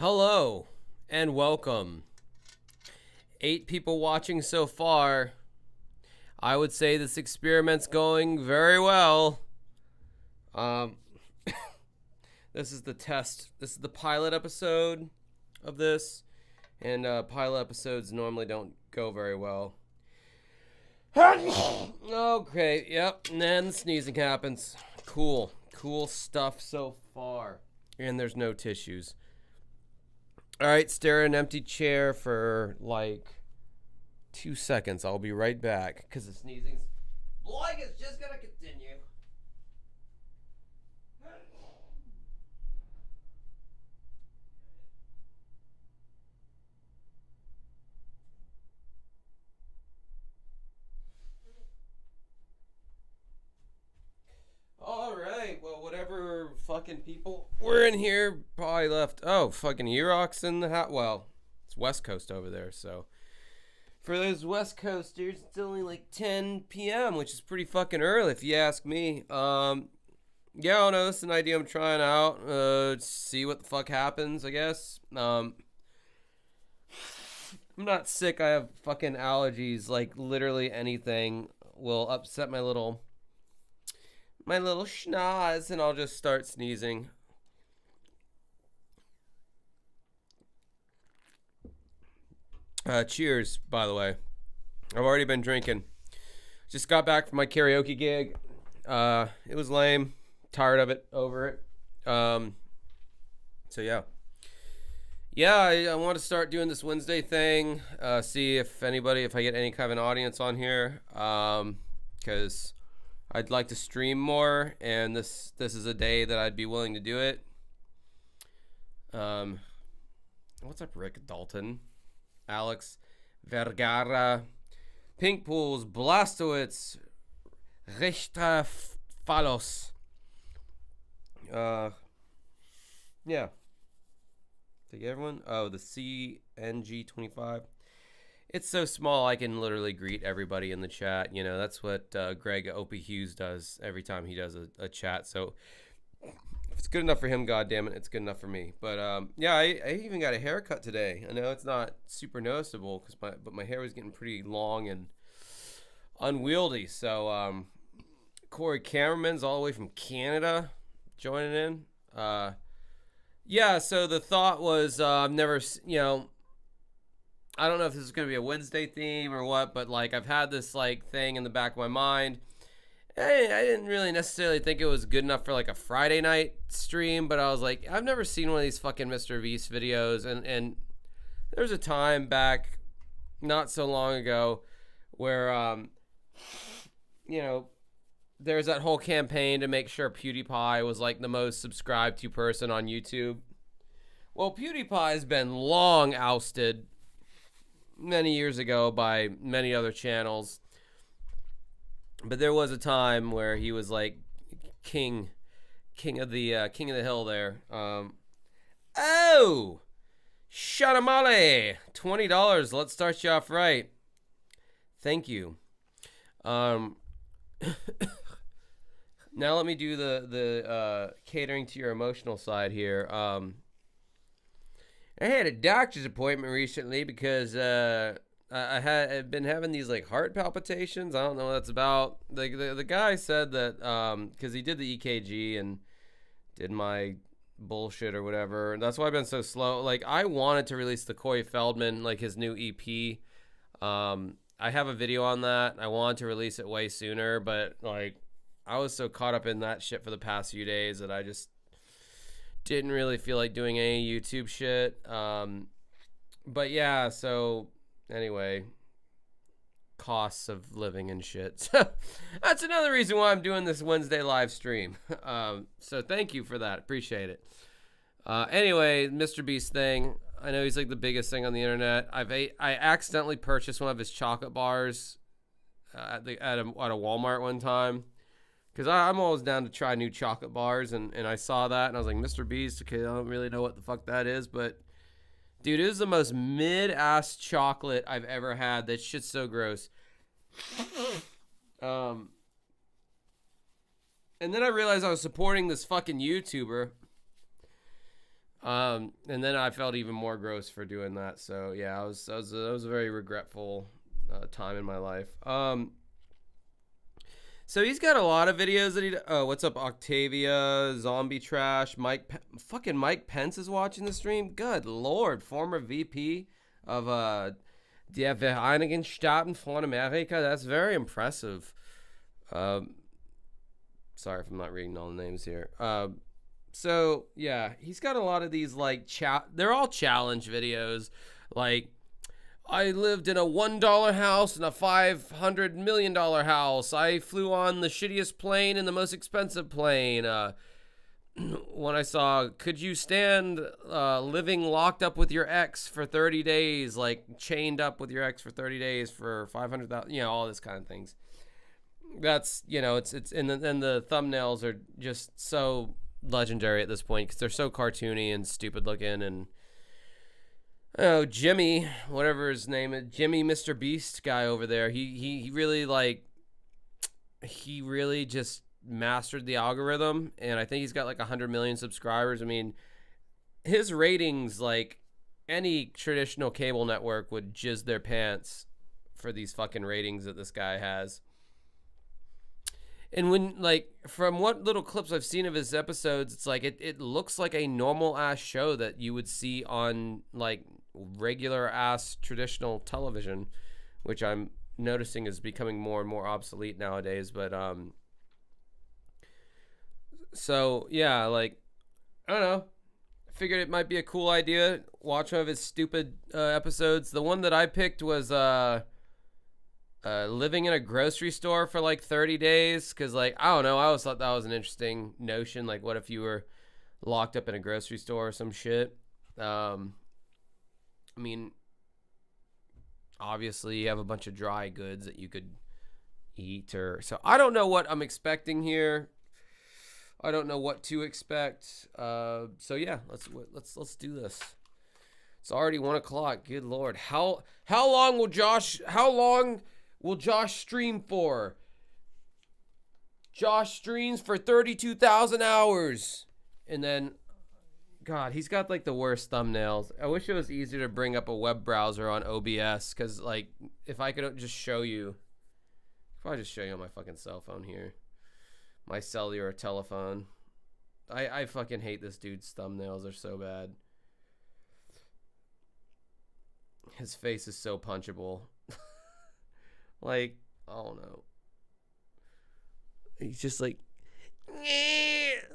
Hello and welcome. 8 people watching so far. I would say this experiment's going very well. This is the test. This is the pilot episode of this. And pilot episodes normally don't go very well. Okay, yep. And then the sneezing happens. Cool stuff so far. And there's no tissues. All right, stare at an empty chair for like 2 seconds. I'll be right back because the sneezing's like it's just gonna continue. All right, well, whatever fucking people were in here probably left. Oh, fucking Erox in the house. Well, it's West Coast over there, so for those West Coasters, it's only like 10 p.m., which is pretty fucking early if you ask me. Yeah, I don't know. It's an idea I'm trying out. See what the fuck happens, I guess. I'm not sick. I have fucking allergies. Like, literally anything will upset my little schnoz, and I'll just start sneezing. Cheers, by the way. I've already been drinking. Just got back from my karaoke gig. It was lame. Tired of it. Over it. So yeah. Yeah, I want to start doing this Wednesday thing. See if I get any kind of an audience on here. Because I'd like to stream more, and this is a day that I'd be willing to do it. What's up, Rick Dalton? Alex Vergara, Pink Pools, Blastowitz, Richter Phalos. Yeah. Take everyone? Oh, the CNG25. It's so small I can literally greet everybody in the chat. You know, that's what Greg Opie Hughes does every time he does a chat. So if it's good enough for him, goddammit, it's good enough for me. But yeah, I even got a haircut today. I know it's not super noticeable, but my hair was getting pretty long and unwieldy. So Corey Cameraman's all the way from Canada joining in. Yeah, so the thought was I've never, I don't know if this is going to be a Wednesday theme or what, but like I've had this like thing in the back of my mind. I didn't really necessarily think it was good enough for like a Friday night stream, but I was like, I've never seen one of these fucking Mr. Beast videos, and there was a time back not so long ago where there's that whole campaign to make sure PewDiePie was like the most subscribed to person on YouTube. Well, PewDiePie has been long ousted many years ago by many other channels, but there was a time where he was like king of the hill there. Oh, Shanamale, $20. Let's start you off right. Thank you. Now let me do the catering to your emotional side here. I had a doctor's appointment recently because I've been having these like heart palpitations. I don't know what that's about. The guy said that because he did the EKG and did my bullshit or whatever. That's why I've been so slow. Like, I wanted to release the Corey Feldman, like his new EP. I have a video on that. I wanted to release it way sooner, but like I was so caught up in that shit for the past few days that I just didn't really feel like doing any YouTube shit. But yeah, so anyway, costs of living and shit. So that's another reason why I'm doing this Wednesday live stream. So thank you for that. Appreciate it. Anyway, Mr. Beast thing. I know he's like the biggest thing on the internet. I accidentally purchased one of his chocolate bars at a Walmart one time. Because I'm always down to try new chocolate bars, and I saw that, and I was like, Mr. Beast, okay, I don't really know what the fuck that is, but, dude, it is the most mid-ass chocolate I've ever had. That shit's so gross. And then I realized I was supporting this fucking YouTuber And then I felt even more gross for doing that. So yeah, it was a very regretful time in my life. So he's got a lot of videos that he. Oh, what's up, Octavia? Zombie Trash. Fucking Mike Pence is watching the stream. Good lord, former VP of der Vereinigten Staaten von Amerika. That's very impressive. Sorry if I'm not reading all the names here. So yeah, he's got a lot of these like they're all challenge videos, like I lived in a $1 house and a $500 million house. I flew on the shittiest plane and the most expensive plane. When I saw, could you stand living locked up with your ex for 30 days, like chained up with your ex for 30 days for 500,000, all this kind of things. That's, it's and the thumbnails are just so legendary at this point because they're so cartoony and stupid looking. And oh, Jimmy, whatever his name is, Jimmy Mr. Beast guy over there, he really just mastered the algorithm, and I think he's got like 100 million subscribers. I mean, his ratings, like any traditional cable network would jizz their pants for these fucking ratings that this guy has. And when, like, from what little clips I've seen of his episodes, it's like it looks like a normal ass show that you would see on like regular ass traditional television, which I'm noticing is becoming more and more obsolete nowadays. But so yeah, like, I don't know, I figured it might be a cool idea. Watch one of his stupid episodes. The one that I picked was living in a grocery store for like 30 days, because like, I don't know, I always thought that was an interesting notion. Like, what if you were locked up in a grocery store or some shit? I mean, obviously you have a bunch of dry goods that you could eat, or so I don't know what I'm expecting here. I don't know what to expect. So yeah, let's do this. It's already 1 o'clock. Good lord, how long will Josh stream for? Josh streams for 32,000 hours. And then, God, he's got like the worst thumbnails. I wish it was easier to bring up a web browser on OBS, because like, if I could just show you, I'll probably just show you on my fucking cell phone here. My cellular telephone. I fucking hate this dude's thumbnails. They're so bad. His face is so punchable. Like, I don't know. He's just like,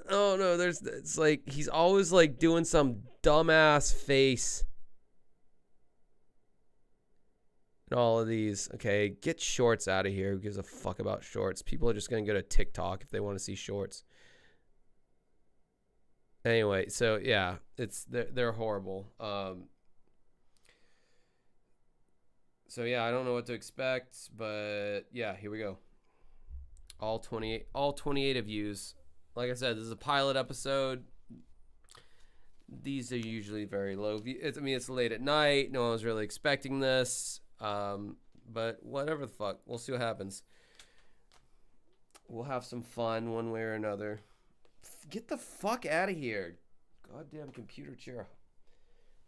oh no, it's like he's always like doing some dumbass face. And all of these. Okay, get shorts out of here. Who gives a fuck about shorts? People are just gonna go to TikTok if they want to see shorts. Anyway, so yeah, they're horrible. So yeah, I don't know what to expect, but yeah, here we go. All 28 of views. Like I said, this is a pilot episode. These are usually very low views. I mean, it's late at night. No one was really expecting this. But whatever the fuck. We'll see what happens. We'll have some fun one way or another. Get the fuck out of here. Goddamn computer chair.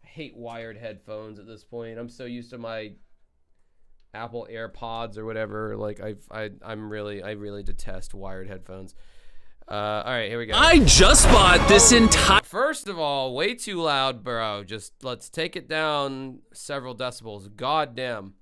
I hate wired headphones at this point. I'm so used to my Apple AirPods or whatever. Like I really detest wired headphones. All right, here we go. I just bought this entire. First of all, way too loud, bro. Just let's take it down several decibels. God damn.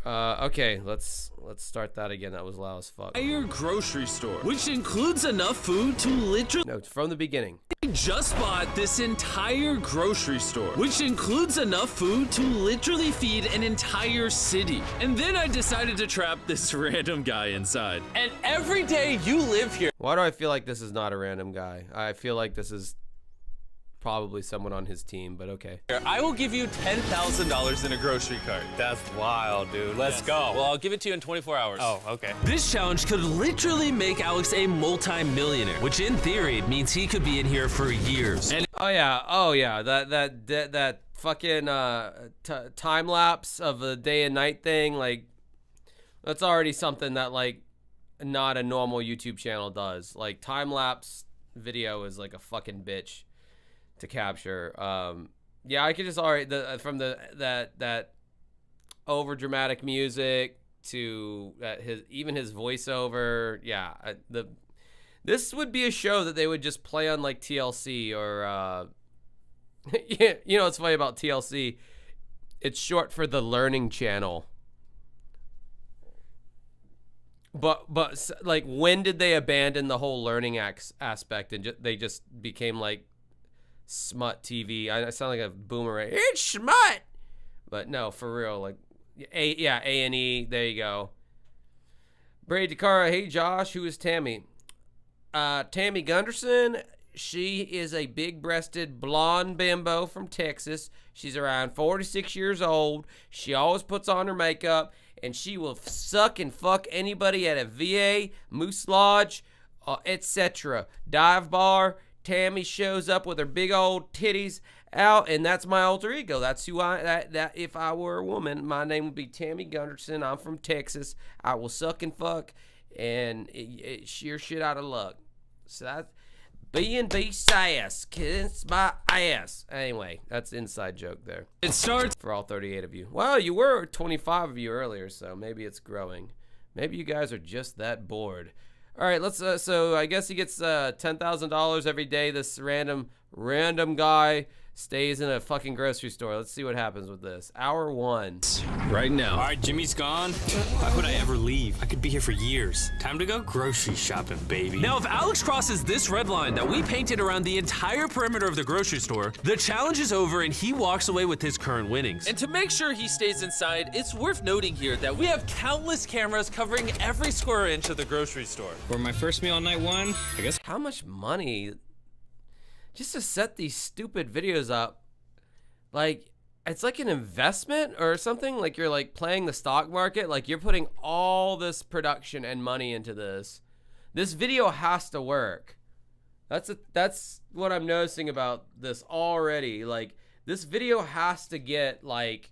Okay, let's start that again. That was loud as fuck. Entire grocery store, which includes enough food to literally. No, it's from the beginning. I just bought this entire grocery store, which includes enough food to literally feed an entire city. And then I decided to trap this random guy inside. And every day you live here. Why do I feel like this is not a random guy? I feel like this is probably someone on his team, but okay. I will give you $10,000 in a grocery cart. That's wild, dude. Let's go. Well, I'll give it to you in 24 hours. Oh, okay. This challenge could literally make Alex a multi-millionaire, which in theory means he could be in here for years. And oh yeah, that fucking time lapse of a day and night thing, like that's already something that like not a normal YouTube channel does. Like time lapse video is like a fucking bitch to capture. Yeah, I could just already from that over dramatic music to his voiceover. Yeah, this would be a show that they would just play on like TLC or yeah, you know what's funny about TLC? It's short for the Learning Channel. But like, when did they abandon the whole learning aspect and they just became like smut TV? I sound like a boomer. It's smut. But no, for real, like A&E. There you go. Brady Dakara, hey Josh, who is Tammy? Tammy Gunderson. She is a big-breasted blonde bimbo from Texas. She's around 46 years old. She always puts on her makeup, and she will suck and fuck anybody at a VA, Moose Lodge, etc. Dive bar. Tammy shows up with her big old titties out, and that's my alter ego. That's who that if I were a woman, my name would be Tammy Gunderson. I'm from Texas. I will suck and fuck and sheer shit out of luck. So that's B&B sass, kiss my ass. Anyway, that's an inside joke there. It starts for all 38 of you. Well, you were 25 of you earlier, so maybe it's growing. Maybe you guys are just that bored. All right, let's. So I guess he gets $10,000 every day. This random guy stays in a fucking grocery store. Let's see what happens with this. Hour 1. right now. All right, Jimmy's gone. Why would I ever leave? I could be here for years. Time to go grocery shopping, baby. Now, if Alex crosses this red line that we painted around the entire perimeter of the grocery store, the challenge is over and he walks away with his current winnings. And to make sure he stays inside, it's worth noting here that we have countless cameras covering every square inch of the grocery store. For my first meal on night 1, I guess. How much money just to set these stupid videos up? Like, it's like an investment or something. Like, you're like playing the stock market. Like, you're putting all this production and money into this. This video has to work. That's what I'm noticing about this already. Like, this video has to get like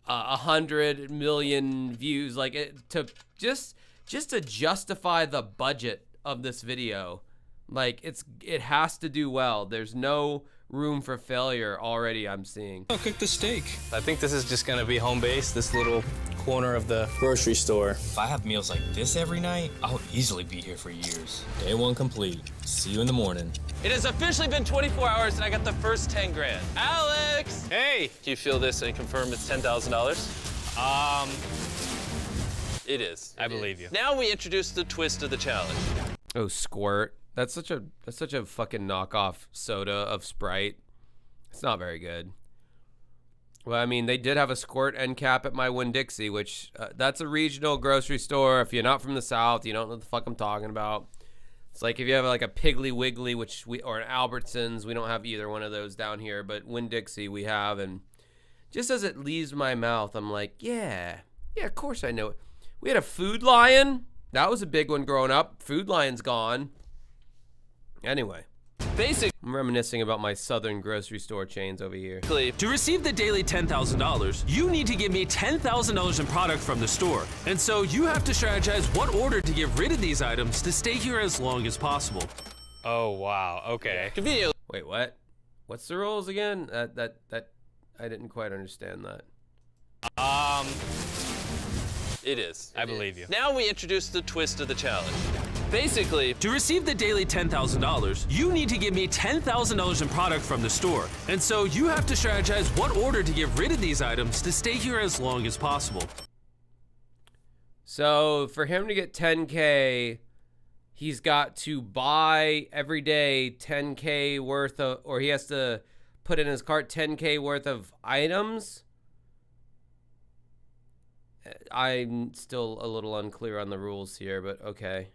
100 million views. Like, to just to justify the budget of this video. Like, it has to do well. There's no room for failure already, I'm seeing. I'll cook the steak. I think this is just gonna be home base, this little corner of the grocery store. If I have meals like this every night, I'll easily be here for years. Day 1 complete. See you in the morning. It has officially been 24 hours and I got the first 10 grand. Alex! Hey! Do you feel this and confirm it's $10,000? It is. I believe you. Now we introduce the twist of the challenge. Oh, Squirt. That's such a fucking knockoff soda of Sprite. It's not very good. Well, I mean, they did have a Squirt end cap at my Winn-Dixie, which that's a regional grocery store. If you're not from the South, you don't know what the fuck I'm talking about. It's like if you have like a Piggly Wiggly, or an Albertsons, we don't have either one of those down here, but Winn-Dixie we have, and just as it leaves my mouth, I'm like, yeah, of course I know it. We had a Food Lion. That was a big one growing up. Food Lion's gone. Anyway, I'm reminiscing about my southern grocery store chains over here. To receive the daily $10,000, you need to give me $10,000 in product from the store. And so you have to strategize what order to get rid of these items to stay here as long as possible. Oh, wow. Okay. Conveniently. Wait, what? What's the rules again? That I didn't quite understand that. It is. I believe you. Now we introduce the twist of the challenge. Basically, to receive the daily $10,000, you need to give me $10,000 in product from the store. And so you have to strategize what order to get rid of these items to stay here as long as possible. So for him to get 10K, he's got to buy every day 10K worth of, or he has to put in his cart 10K worth of items. I'm still a little unclear on the rules here, but okay.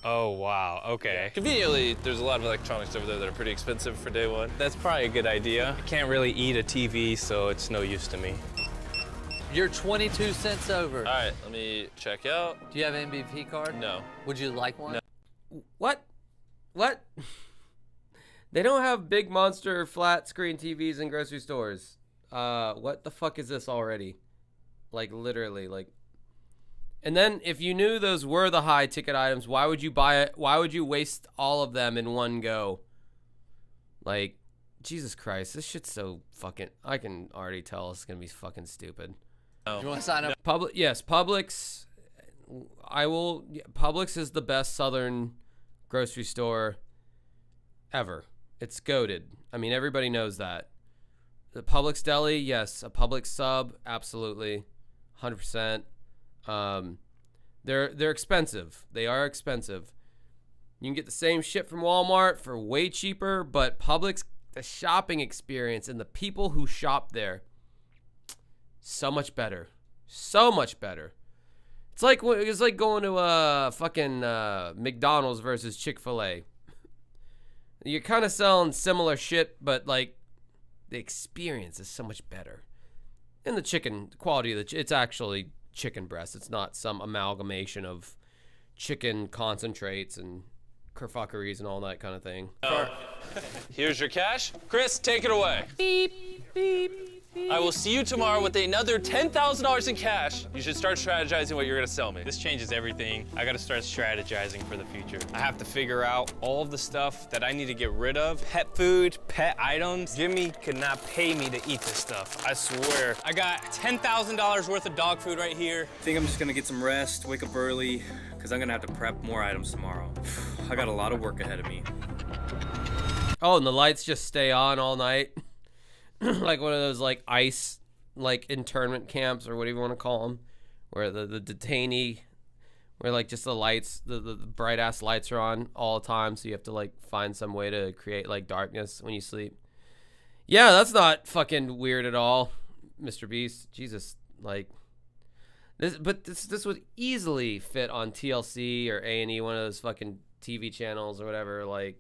Oh, wow. Okay. Conveniently, there's a lot of electronics over there that are pretty expensive for day 1. That's probably a good idea. I can't really eat a TV, so it's no use to me. You're 22 cents over. All right, let me check out. Do you have an MVP card? No. Would you like one? No. What? They don't have big monster flat screen TVs in grocery stores. What the fuck is this already? Like, literally, like. And then if you knew those were the high ticket items, why would you buy it? Why would you waste all of them in one go? Like, Jesus Christ, this shit's so fucking. I can already tell it's gonna be fucking stupid. Oh. You want to sign up? Yes, Publix. I will. Publix is the best Southern grocery store ever. It's goated. I mean, everybody knows that. The Publix deli, yes. A Publix sub, absolutely, 100%. They're expensive. They are expensive. You can get the same shit from Walmart for way cheaper, but Publix, the shopping experience and the people who shop there, so much better. So much better. It's like going to fucking McDonald's versus Chick-fil-A. You're kind of selling similar shit, but like the experience is so much better. And the chicken quality of it's actually chicken breast. It's not some amalgamation of chicken concentrates and kerfuckeries and all that kind of thing. Here's your cash. Chris, take it away. Beep, beep. I will see you tomorrow with another $10,000 in cash. You should start strategizing what you're gonna sell me. This changes everything. I gotta start strategizing for the future. I have to figure out all of the stuff that I need to get rid of. Pet food, pet items. Jimmy could not pay me to eat this stuff. I swear. I got $10,000 worth of dog food right here. I think I'm just gonna get some rest, wake up early, because I'm gonna have to prep more items tomorrow. I got a lot of work ahead of me. Oh, and the lights just stay on all night. Like one of those like ice like internment camps or whatever you want to call them, where the detainee, where like just the lights, the bright ass lights are on all the time, so you have to like find some way to create like darkness when you sleep. Yeah, that's not fucking weird at all, Mr. Beast. Jesus, like this, but this would easily fit on TLC or A&E, one of those fucking TV channels or whatever. Like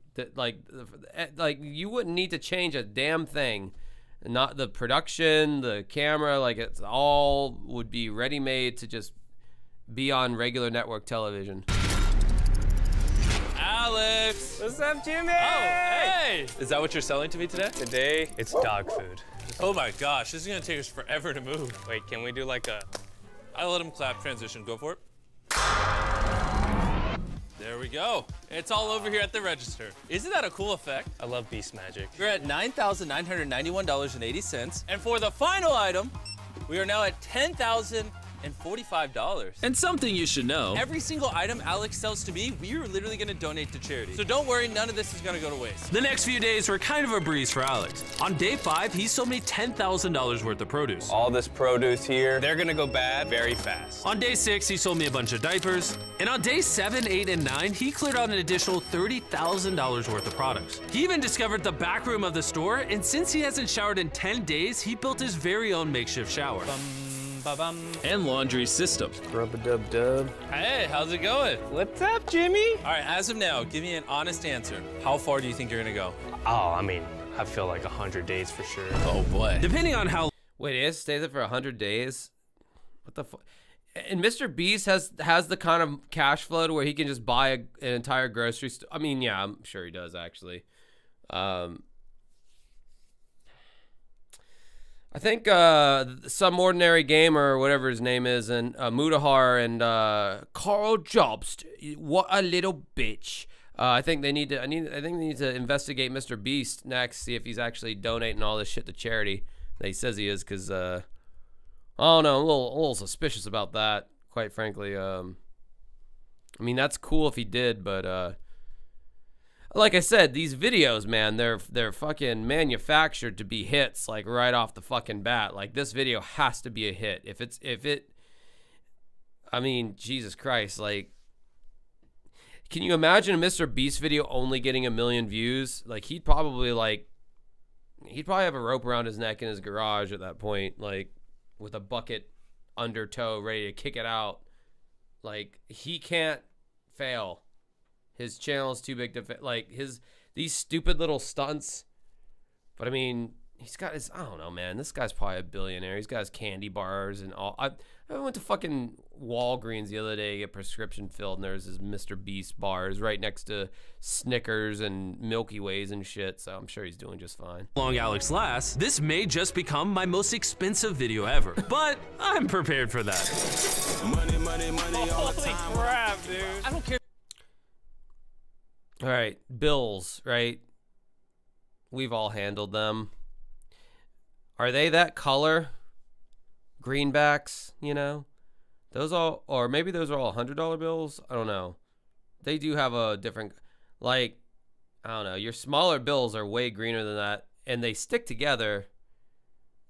you wouldn't need to change a damn thing. Not the production, the camera, like it's all would be ready-made to just be on regular network television. Alex! What's up, Jimmy? Oh, hey! Is that what you're selling to me today? Today, it's dog food. Oh my gosh, this is gonna take us forever to move. Wait, can we do like a... I let him clap transition, go for it. There we go. It's all over here at the register. Isn't that a cool effect? I love Beast Magic. We're at $9,991.80. And for the final item, we are now at $10,045. And something you should know, every single item Alex sells to me, we are literally gonna donate to charity. So don't worry, none of this is gonna go to waste. The next few days were kind of a breeze for Alex. On day 5, he sold me $10,000 worth of produce. All this produce here, they're gonna go bad very fast. On day 6, he sold me a bunch of diapers. And on day 7, 8, and 9, he cleared out an additional $30,000 worth of products. He even discovered the back room of the store, and since he hasn't showered in 10 days, he built his very own makeshift shower. And laundry system. Rub-a-dub-dub. Hey, how's it going? What's up, Jimmy? All right, as of now, give me an honest answer. How far do you think you're gonna go? Oh, I mean, I feel like 100 days for sure. Oh boy. Depending on how. Wait, it stays there for 100 days? What the fuck? And Mr. Beast has the kind of cash flow to where he can just buy an entire grocery store. I mean, yeah, I'm sure he does actually. I think some ordinary gamer or whatever his name is, and Mudahar and Carl Jobst. What a little bitch. I think they need to. I think they need to investigate Mr. Beast next, see if he's actually donating all this shit to charity. That he says he is, because I don't know, I'm a little suspicious about that, quite frankly. I mean, that's cool if he did, but like I said, these videos, man, they're fucking manufactured to be hits, like right off the fucking bat. Like this video has to be a hit. I mean, Jesus Christ, like, can you imagine a Mr. Beast video only getting 1 million views? Like he'd probably have a rope around his neck in his garage at that point, like with a bucket under toe, ready to kick it out. Like he can't fail. His channel is too big to fit. Like these stupid little stunts. But I mean, he's got his, I don't know, man. This guy's probably a billionaire. He's got his candy bars and all. I went to fucking Walgreens the other day to get prescription filled, and there's his Mr. Beast bars right next to Snickers and Milky Ways and shit. So I'm sure he's doing just fine. Long Alex lasts, this may just become my most expensive video ever. But I'm prepared for that. Money, money, money all the time. Holy crap, dude. I don't care. All right, bills, right? We've all handled them. Are they that color? Greenbacks, you know? Those all, or maybe those are all $100 bills. I don't know. They do have a different, like, I don't know. Your smaller bills are way greener than that, and they stick together.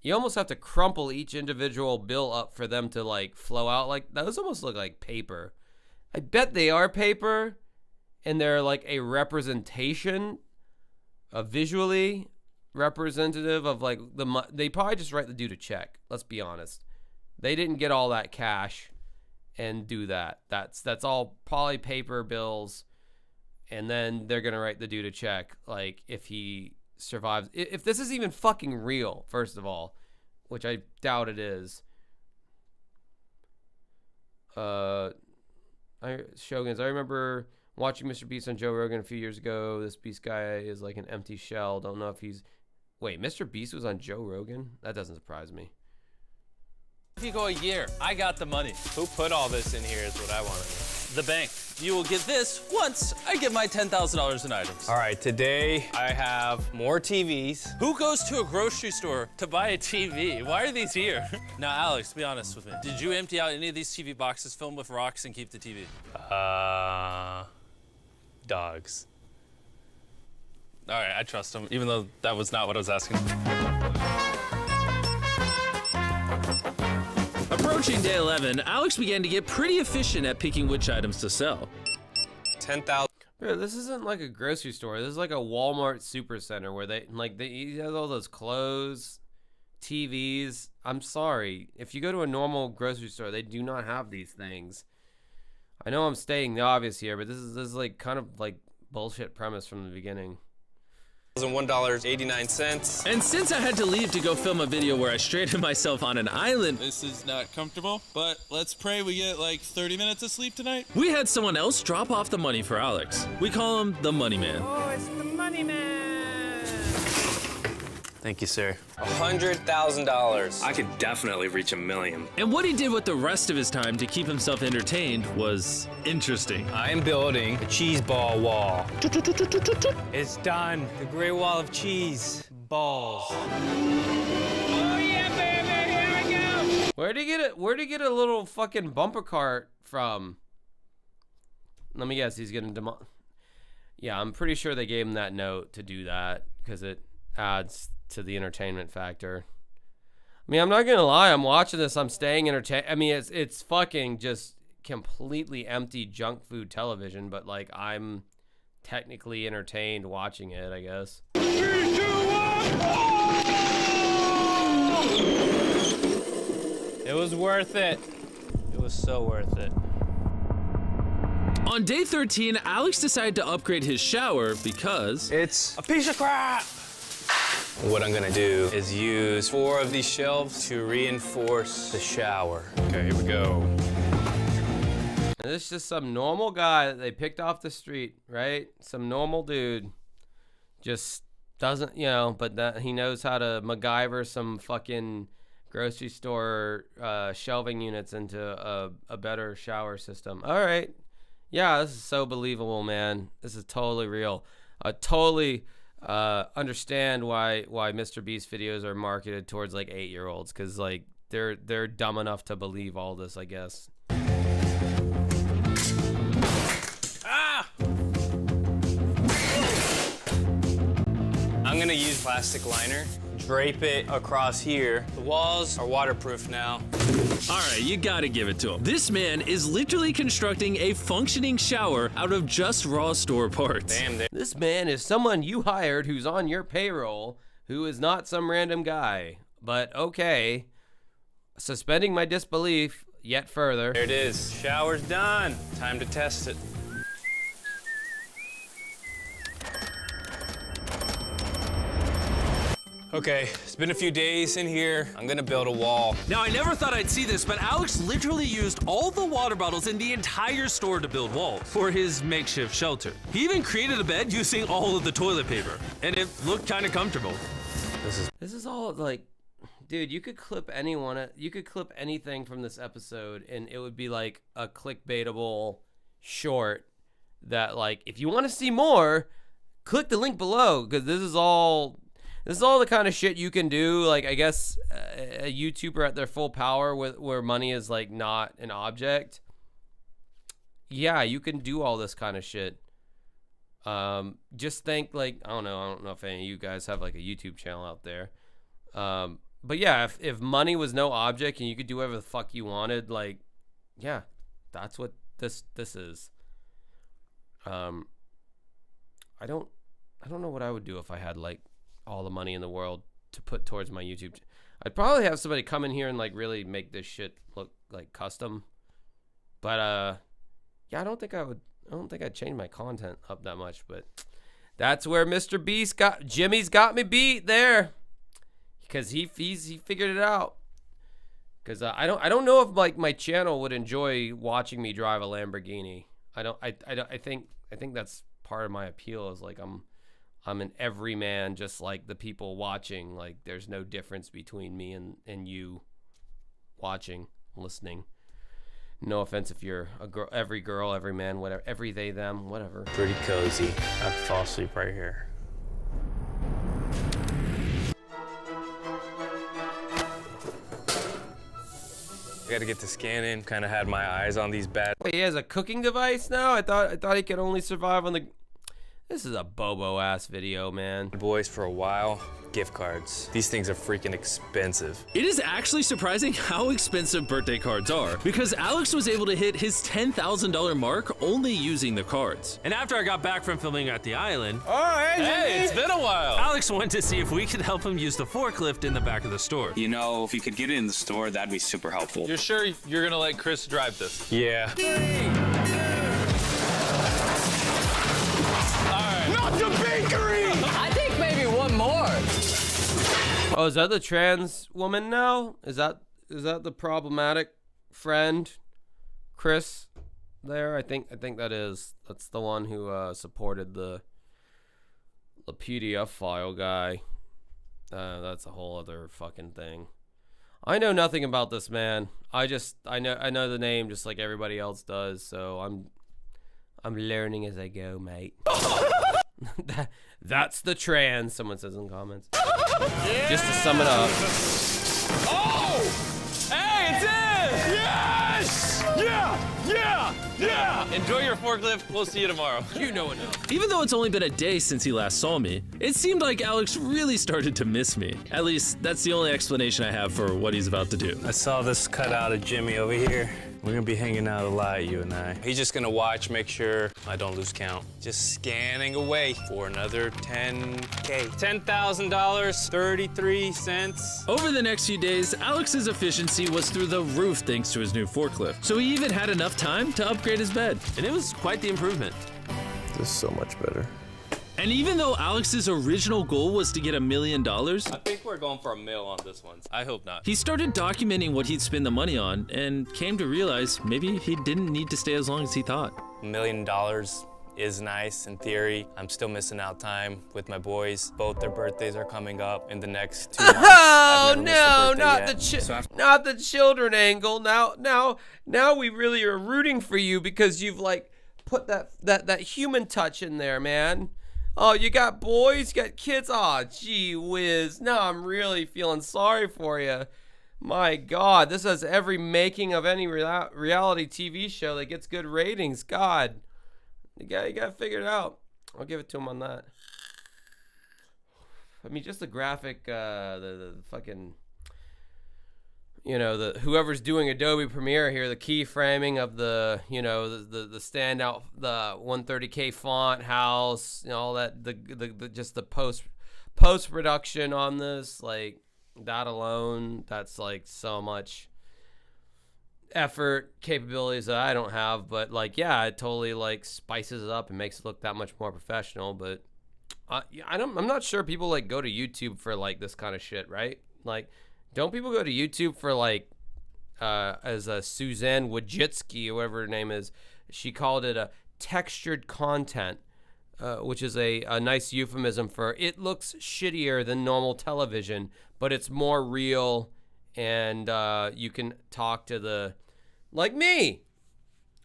You almost have to crumple each individual bill up for them to like flow out. Like those almost look like paper. I bet they are paper, and they're like a representation, a visually representative of like they probably just write the dude a check. Let's be honest. They didn't get all that cash and do that. That's all probably paper bills, and then they're gonna write the dude a check. Like if he survives, if this is even fucking real, first of all, which I doubt it is. Shoguns, I remember watching Mr. Beast on Joe Rogan a few years ago. This Beast guy is like an empty shell. Don't know if he's... Wait, Mr. Beast was on Joe Rogan? That doesn't surprise me. If you go a year, I got the money. Who put all this in here is what I want to know. The bank. You will get this once I get my $10,000 in items. All right, today I have more TVs. Who goes to a grocery store to buy a TV? Why are these here? Now, Alex, be honest with me. Did you empty out any of these TV boxes, fill them with rocks, and keep the TV? Dogs. All right, I trust him, even though that was not what I was asking. Approaching day 11, Alex began to get pretty efficient at picking which items to sell. 10,000. Bro, this isn't like a grocery store. This is like a Walmart supercenter where he has all those clothes, TVs. I'm sorry. If you go to a normal grocery store, they do not have these things. I know I'm stating the obvious here, but this is like kind of like bullshit premise from the beginning. $1.89. And since I had to leave to go film a video where I stranded myself on an island, This is not comfortable, but let's pray we get like 30 minutes of sleep tonight. we had someone else drop off the money for Alex. We call him the Money Man. Oh, it's the money man. Thank you, sir. $100,000. I could definitely reach $1 million. And what he did with the rest of his time to keep himself entertained was interesting. I am building a cheese ball wall. It's done. The Great Wall of Cheese Balls. Oh yeah, baby! Here we go. Where'd he get it? Where'd he get a little fucking bumper cart from? Let me guess. He's getting Yeah, I'm pretty sure they gave him that note to do that because it adds to the entertainment factor. I mean, I'm not gonna lie. I'm watching this. I'm staying entertained. I mean, it's fucking just completely empty junk food television, but like I'm technically entertained watching it, I guess. 3, 2, 1. It was worth it. It was so worth it. On day 13, Alex decided to upgrade his shower because It's a piece of crap. What I'm gonna do is use 4 of these shelves to reinforce the shower. Okay, here we go. And this is just some normal guy that they picked off the street, right? Some normal dude. Just doesn't, you know, but that he knows how to MacGyver some fucking grocery store shelving units into a better shower system. All right. Yeah, this is so believable, man. This is totally real. Totally understand why Mr. Beast videos are marketed towards like 8-year-olds, because like they're dumb enough to believe all this, I guess. Ah! I'm gonna use plastic liner, drape it across here. The walls are waterproof now. All right, you gotta give it to him. This man is literally constructing a functioning shower out of just raw store parts. Damn, This man is someone you hired who's on your payroll, who is not some random guy. But okay, suspending my disbelief yet further. there it is. Shower's done. Time to test it. Okay, it's been a few days in here. I'm gonna build a wall. Now, I never thought I'd see this, but Alex literally used all the water bottles in the entire store to build walls for his makeshift shelter. He even created a bed using all of the toilet paper, and it looked kind of comfortable. This is all like, dude, you could clip anything from this episode and it would be like a clickbaitable short that like, if you want to see more, click the link below, because this is all the kind of shit you can do. Like, I guess a YouTuber at their full power where money is like not an object. Yeah, you can do all this kind of shit. Just think, like, I don't know if any of you guys have like a YouTube channel out there. But yeah, if money was no object and you could do whatever the fuck you wanted, like, yeah, that's what this is. I don't know what I would do if I had like all the money in the world to put towards my YouTube. I'd probably have somebody come in here and like really make this shit look like custom. But yeah, I don't think I'd change my content up that much, but that's where Mr. Beast Jimmy's got me beat there. Because he figured it out. Because I don't know if like my channel would enjoy watching me drive a Lamborghini. I think that's part of my appeal, is like I'm an everyman, just like the people watching. Like, there's no difference between me and you watching, listening. No offense if you're a girl, every man, whatever, every they, them, whatever. Pretty cozy. I could fall asleep right here. I gotta get the scan in. Kind of had my eyes on these bad. Wait, he has a cooking device now? I thought he could only survive on the... This is a bobo-ass video, man. Boys for a while. Gift cards. These things are freaking expensive. It is actually surprising how expensive birthday cards are, because Alex was able to hit his $10,000 mark only using the cards. And after I got back from filming at the island, Hey, it's been a while. Alex went to see if we could help him use the forklift in the back of the store. You know, if you could get it in the store, that'd be super helpful. You're sure you're gonna let Chris drive this? Yeah. I think maybe one more. Oh, is that the trans woman now? Is that the problematic friend, Chris? There, I think that is. That's the one who supported the PDF file guy. That's a whole other fucking thing. I know nothing about this man. I know the name just like everybody else does. So I'm learning as I go, mate. That's the trans, someone says in the comments. Yeah. Just to sum it up. Oh! Hey, it's in! Yes! Yeah! Enjoy your forklift. We'll see you tomorrow. You know enough. Even though it's only been a day since he last saw me, it seemed like Alex really started to miss me. At least, that's the only explanation I have for what he's about to do. I saw this cutout of Jimmy over here. We're gonna be hanging out a lot, you and I. He's just gonna watch, make sure I don't lose count. Just scanning away for another 10K. $10,000, 33 cents. Over the next few days, Alex's efficiency was through the roof thanks to his new forklift. So he even had enough time to upgrade his bed. And it was quite the improvement. This is so much better. And even though Alex's original goal was to get $1 million, I think we're going for $1 million on this one. I hope not. he started documenting what he'd spend the money on and came to realize maybe he didn't need to stay as long as he thought. $1 million is nice in theory. I'm still missing out time with my boys. Both their birthdays are coming up in the next 2 months. Oh no, not the children angle. Now we really are rooting for you because you've like put that human touch in there, man. Oh, you got boys, you got kids. Oh, gee whiz. Now I'm really feeling sorry for you. My God, this has every making of any reality TV show that gets good ratings. God, you got to figure it out. I'll give it to him on that. I mean, just the graphic, the fucking, you know, the whoever's doing Adobe Premiere here, the keyframing of the, you know, the standout, the 130K font house, you know, all that, the just the post production on this, like that alone, that's like so much effort, capabilities that I don't have, but like, yeah, it totally like spices it up and makes it look that much more professional. But I'm not sure people like go to YouTube for like this kind of shit, right? Like, don't people go to YouTube for like, as Suzanne Wojcicki or whatever her name is, she called it a textured content, which is a nice euphemism for it looks shittier than normal television, but it's more real, and you can talk to the, like me.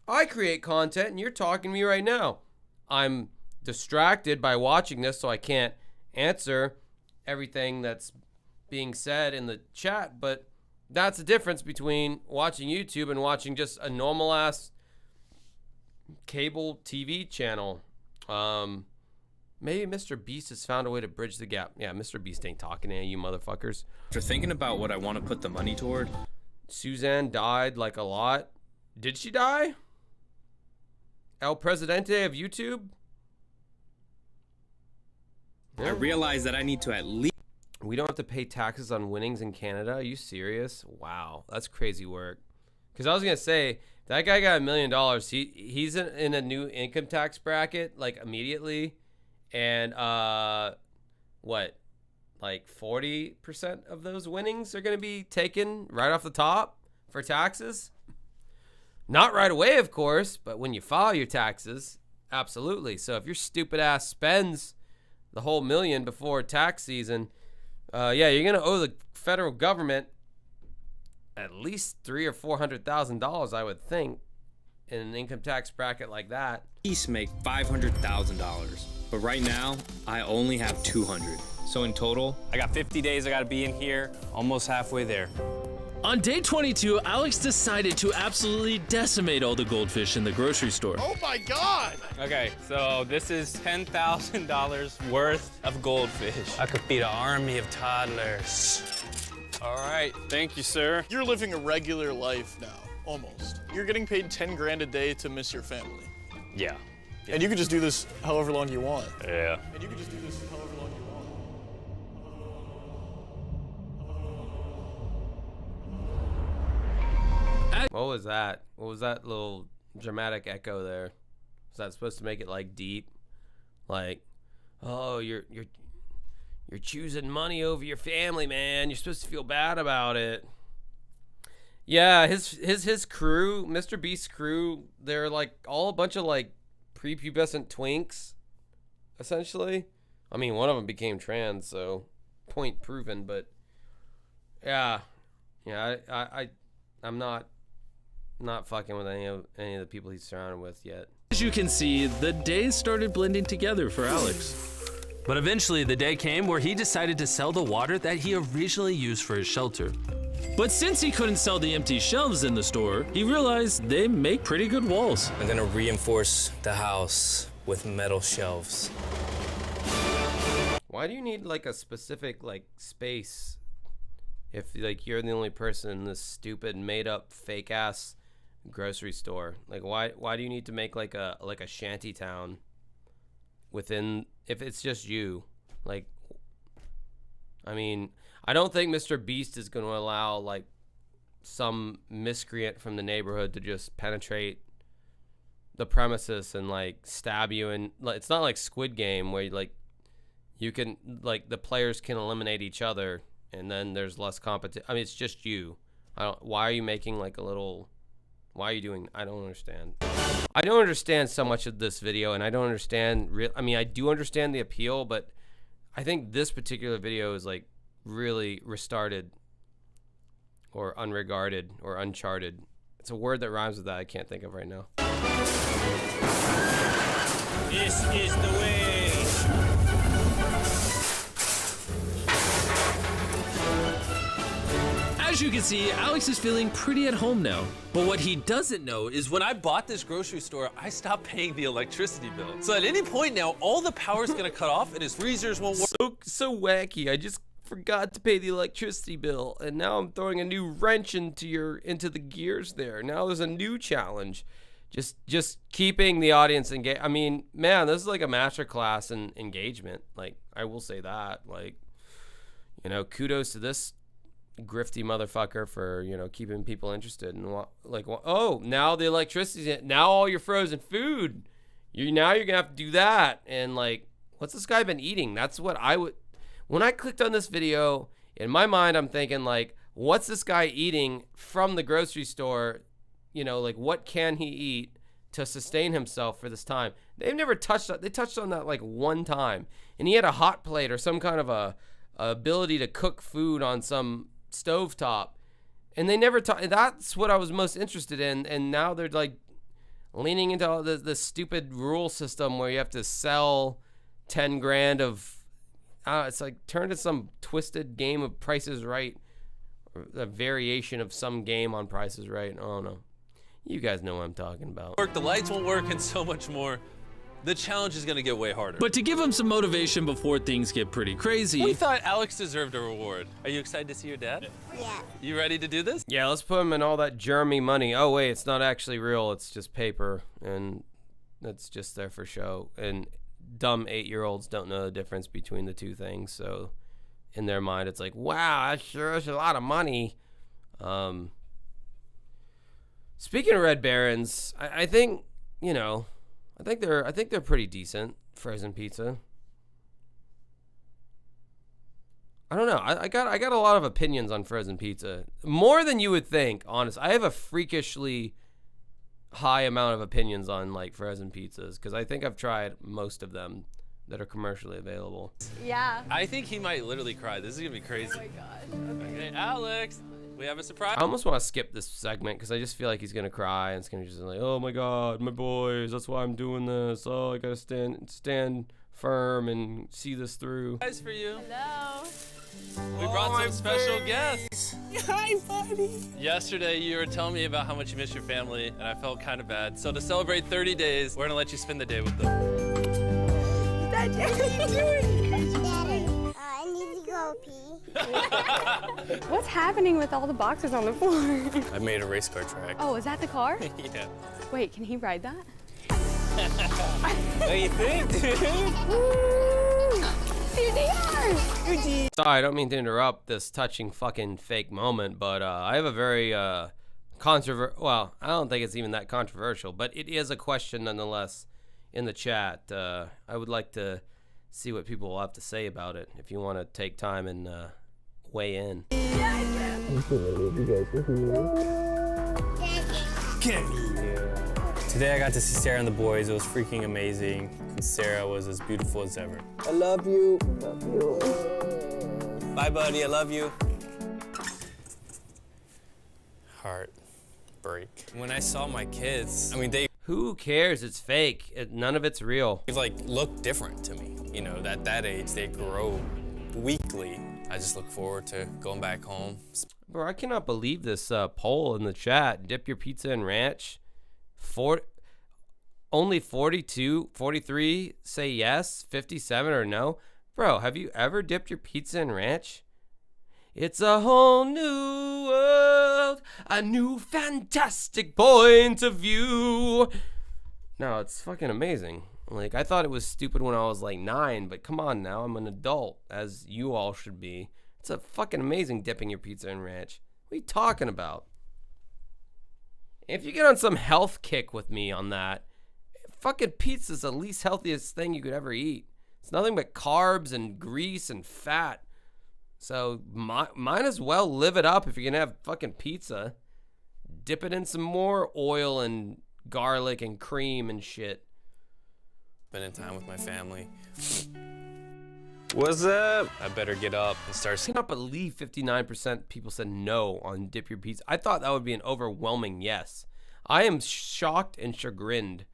I create content, and you're talking to me right now. I'm distracted by watching this, so I can't answer everything that's being said in the chat. But that's the difference between watching YouTube and watching just a normal ass cable TV channel. Maybe Mr. Beast has found a way to bridge the gap. Yeah, Mr. Beast ain't talking to you motherfuckers. After thinking about what I want to put the money toward, Suzanne died like a lot. Did she die? El Presidente of YouTube? I realized that I need to at least. We don't have to pay taxes on winnings in Canada. Are you serious? Wow, that's crazy work. Because I was gonna say that guy got $1 million. He's in a new income tax bracket like immediately, and what, like 40% of those winnings are gonna be taken right off the top for taxes. Not right away, of course, but when you file your taxes, absolutely. So if your stupid ass spends the whole $1 million before tax season, yeah, you're gonna owe the federal government at least $300,000 or $400,000, I would think, in an income tax bracket like that. Least make $500,000, but right now I only have 200. So in total, I got 50 days. I got to be in here, almost halfway there. On day 22, Alex decided to absolutely decimate all the goldfish in the grocery store. Oh my God! Okay, so this is $10,000 worth of goldfish. I could feed an army of toddlers. All right, thank you, sir. You're living a regular life now, almost. You're getting paid 10 grand a day to miss your family. Yeah. And you can just do this however long you want. Yeah. And you can just do this however long you want. What was that? What was that little dramatic echo there? Was that supposed to make it like deep? Like, oh, you're choosing money over your family, man. You're supposed to feel bad about it. Yeah, his crew, Mr. Beast's crew, they're like all a bunch of like prepubescent twinks, essentially. I mean, one of them became trans, so point proven. But yeah, I'm not fucking with any of the people he's surrounded with yet. As you can see, the days started blending together for Alex. But eventually the day came where he decided to sell the water that he originally used for his shelter. But since he couldn't sell the empty shelves in the store, he realized they make pretty good walls. I'm gonna reinforce the house with metal shelves. Why do you need like a specific like space if like you're the only person in this stupid made up fake ass grocery store? Like why do you need to make like a shanty town within, if it's just you? Like, I mean, I don't think Mr. Beast is going to allow like some miscreant from the neighborhood to just penetrate the premises and like stab you. And it's not like Squid Game where like you can like the players can eliminate each other and then there's less competition. I mean, it's just you. Why are you making like a little? Why are you doing? I don't understand. I don't understand so much of this video, and I don't understand. I mean, I do understand the appeal, but I think this particular video is like really restarted, or unregarded, or uncharted. It's a word that rhymes with that. I can't think of right now. This is the way. As you can see, Alex is feeling pretty at home now. But what he doesn't know is When I bought this grocery store, I stopped paying the electricity bill. So at any point now, all the power's gonna cut off and his freezers won't work. So wacky. I just forgot to pay the electricity bill, and now I'm throwing a new wrench into the gears there. Now there's a new challenge. Just keeping the audience engaged. I mean, man, this is like a master class in engagement. Like, I will say that. Like, you know, kudos to this grifty motherfucker for, you know, keeping people interested. And like, oh, now the electricity's in. Now all your frozen food, you're gonna have to do that. And like, what's this guy been eating? That's what I would. When I clicked on this video, in my mind, I'm thinking like, what's this guy eating from the grocery store? You know, like, what can he eat to sustain himself for this time? They've never touched that. They touched on that like one time, and he had a hot plate or some kind of a ability to cook food on some stovetop, and they never talk. That's what I was most interested in. And now they're like leaning into all the stupid rule system where you have to sell 10 grand of, it's like turned to some twisted game of Price is Right, or a variation of some game on Price is Right. I don't know. You guys know what I'm talking about. The lights won't work and so much more. The challenge is gonna get way harder. But to give him some motivation before things get pretty crazy, We thought Alex deserved a reward. Are you excited to see your dad? Yeah. You ready to do this? Yeah, let's put him in all that Jeremy money. Oh wait, it's not actually real. It's just paper, and it's just there for show. And dumb 8-year-olds don't know the difference between the two things. So in their mind, it's like, wow, that sure is a lot of money. Speaking of Red Barons, I think, you know, I think they're pretty decent. Frozen pizza. I don't know. I got a lot of opinions on frozen pizza, more than you would think. Honest, I have a freakishly high amount of opinions on like frozen pizzas because I think I've tried most of them that are commercially available. Yeah. I think he might literally cry. This is gonna be crazy. Oh my god. Okay, Alex, we have a surprise. I almost want to skip this segment because I just feel like he's gonna cry and it's gonna just be like, oh my god, my boys, that's why I'm doing this. Oh, I gotta stand firm and see this through. Surprise for you. Hello. We brought some special guests. Hi, buddy. Yesterday, you were telling me about how much you miss your family, and I felt kind of bad. So to celebrate 30 days, we're gonna let you spend the day with them. Dad, what are you doing? Daddy, I need to go pee. What's happening with all the boxes on the floor? I made a race car track. Oh, is that the car? Yeah. Wait, can he ride that? What do you think, Here they are! Sorry, I don't mean to interrupt this touching fucking fake moment, but I have a very well, I don't think it's even that controversial, but it is a question nonetheless in the chat. I would like to see what people will have to say about it if you want to take time and weigh in. Today I got to see Sarah and the boys. It was freaking amazing. And Sarah was as beautiful as ever. I love you. Love you. Bye, buddy. I love you. Heart break. When I saw my kids, I mean, they Who cares? It's fake. None of it's real. like look different to me. You know, at that age, they grow weekly. I just look forward to going back home. Bro, I cannot believe this poll in the chat. Dip your pizza in ranch. Only 43 say yes, 57 or no. Bro, have you ever dipped your pizza in ranch? It's a whole new world, a new fantastic point of view. No, it's fucking amazing. Like, I thought it was stupid when I was like 9, but come on now, I'm an adult, as you all should be. It's a fucking amazing dipping your pizza in ranch. What are you talking about? If you get on some health kick with me on that, fucking pizza's the least healthiest thing you could ever eat. It's nothing but carbs and grease and fat. So might as well live it up if you're gonna have fucking pizza. Dip it in some more oil and garlic and cream and shit. Spending time with my family. What's up? I better get up and start. I cannot believe 59% people said no on dip your pizza. I thought that would be an overwhelming yes. I am shocked and chagrined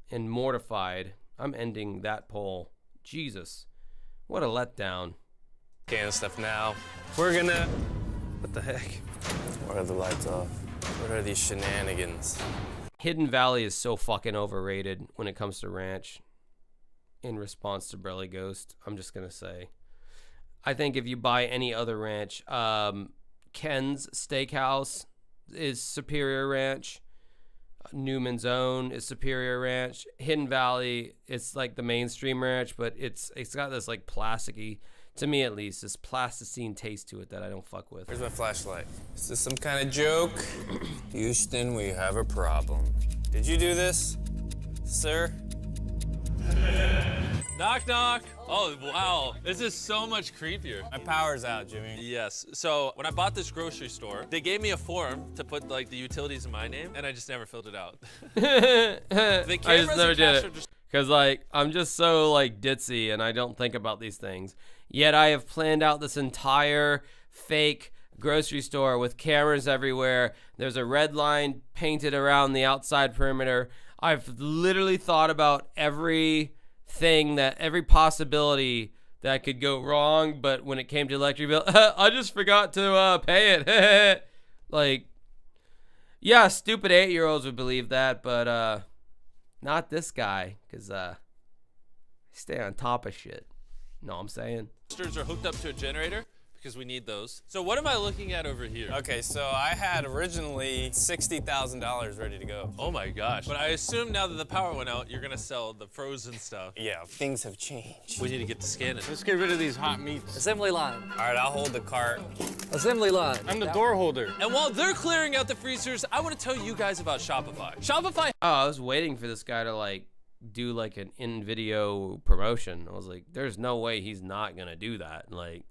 and mortified. I'm ending that poll. Jesus, what a letdown. And stuff now. We're gonna. What the heck? Why are the lights off? What are these shenanigans? Hidden Valley is so fucking overrated when it comes to ranch. In response to Burly Ghost, I'm just gonna say, I think if you buy any other ranch, Ken's Steakhouse is superior ranch. Newman's Own is superior ranch. Hidden Valley, it's like the mainstream ranch, but it's got this like plasticky, to me at least, this plasticine taste to it that I don't fuck with. Where's my flashlight? Is this some kind of joke? Houston, we have a problem. Did you do this, sir? Knock, knock. Oh, wow. This is so much creepier. My power's out, Jimmy. Yes. So when I bought this grocery store, they gave me a form to put like the utilities in my name, and I just never filled it out. I cameras just never and did cash it. are just- Because, like, I'm just so, like, ditzy and I don't think about these things. Yet I have planned out this entire fake grocery store with cameras everywhere. There's a red line painted around the outside perimeter. I've literally thought about every possibility that could go wrong, but when it came to electric bill, I just forgot to pay it. Like, yeah, stupid 8-year-olds would believe that, but not this guy, because stay on top of shit. Know what I'm saying? Are hooked up to a generator because we need those. So what am I looking at over here? Okay, so I had originally $60,000 ready to go. Oh my gosh. But I assume now that the power went out, you're gonna sell the frozen stuff. Yeah, things have changed. We need to get to scanning. Let's get rid of these hot meats. Assembly line. All right, I'll hold the cart. Assembly line. I'm the door holder. And while they're clearing out the freezers, I want to tell you guys about Shopify. Shopify. Oh, I was waiting for this guy to like do like an in-video promotion. I was like, there's no way he's not gonna do that. Like,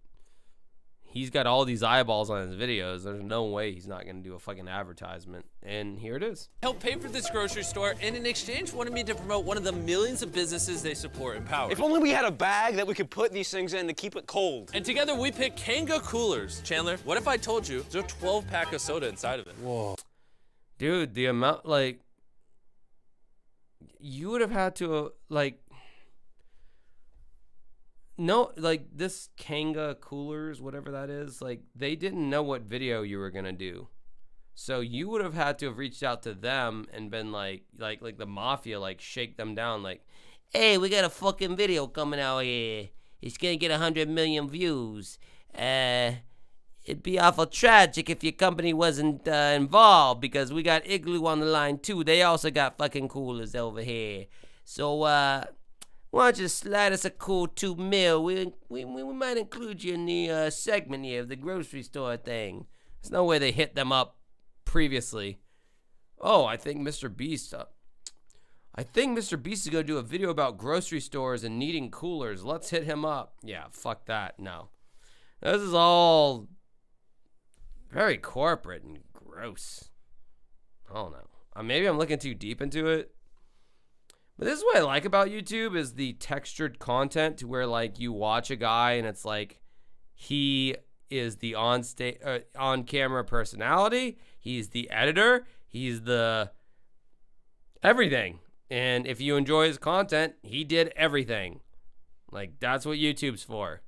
he's got all these eyeballs on his videos. There's no way he's not gonna do a fucking advertisement. And here it is. Help pay for this grocery store, and in exchange wanted me to promote one of the millions of businesses they support and power. If only we had a bag that we could put these things in to keep it cold. And together we picked Kanga coolers. Chandler, what if I told you there's a 12-pack of soda inside of it? Whoa. Dude, the amount, like, you would have had to, like, no, like, this Kanga coolers, whatever that is, like, they didn't know what video you were gonna do. So you would have had to have reached out to them and been like the mafia, like, shake them down, like, hey, we got a fucking video coming out here. It's gonna get 100 million views. It'd be awful tragic if your company wasn't involved, because we got Igloo on the line too. They also got fucking coolers over here. So why don't you slide us a cool $2 million? We might include you in the segment here of the grocery store thing. There's no way they hit them up previously. Oh, I think Mr. Beast is gonna do a video about grocery stores and needing coolers. Let's hit him up. Yeah, fuck that. No, this is all very corporate and gross. I don't know. Maybe I'm looking too deep into it. But this is what I like about YouTube, is the textured content, to where, like, you watch a guy and it's like he is the on-camera personality, he's the editor, he's the everything. And if you enjoy his content, he did everything. Like, that's what YouTube's for.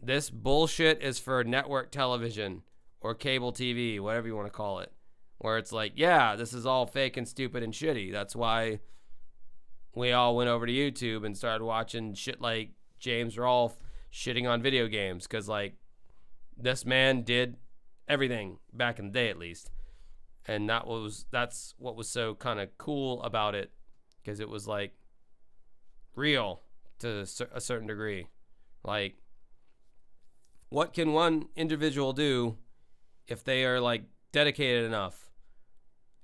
This bullshit is for network television or cable TV, whatever you want to call it, where it's like, yeah, this is all fake and stupid and shitty. That's why we all went over to YouTube and started watching shit like James Rolfe shitting on video games, because, like, this man did everything back in the day, at least. And that's what was so kind of cool about it, because it was, like, real to a certain degree. Like, what can one individual do if they are, like, dedicated enough,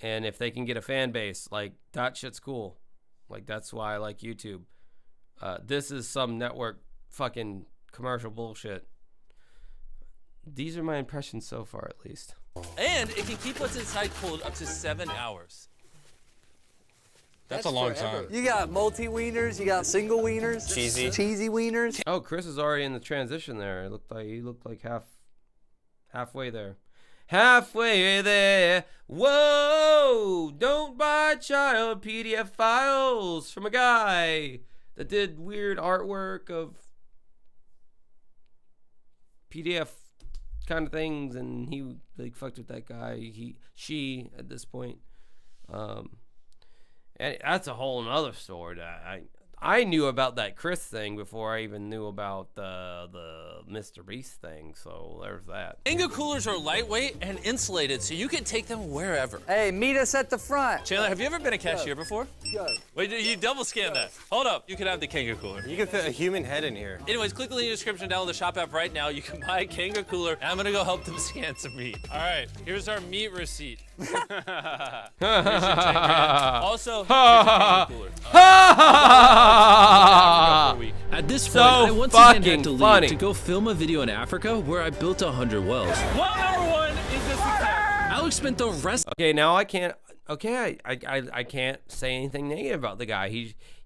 and if they can get a fan base? Like, that shit's cool. Like, that's why I like YouTube. This is some network fucking commercial bullshit. These are my impressions so far, at least. And it can keep what's inside cold up to 7 hours. That's a long time. You got multi-wieners, you got single wieners. Cheesy wieners. Oh, Chris is already in the transition there. He looked like halfway there. Halfway there. Whoa! Don't buy child PDF files from a guy that did weird artwork of PDF kind of things, and he, like, fucked with that guy. She at this point. And that's a whole nother story. That I knew about that Chris thing before I even knew about the Mr. Beast thing, so there's that. Kanga coolers are lightweight and insulated, so you can take them wherever. Hey, meet us at the front. Chandler, have you ever been a cashier before? Go. Wait, you double scan that. Hold up. You can have the Kanga cooler. You can fit a human head in here. Anyways, click the link in the description down in the shop app right now. You can buy a Kanga cooler, and I'm gonna go help them scan some meat. All right, here's our meat receipt. Here's your 10 grand. Also, here's a Kanga cooler. At this point, So I once again had to leave funny. to go film a video in Africa where I built 100 wells. Well, number one is a success. Alex spent the rest. Okay, now I can't. Okay, I can't say anything negative about the guy.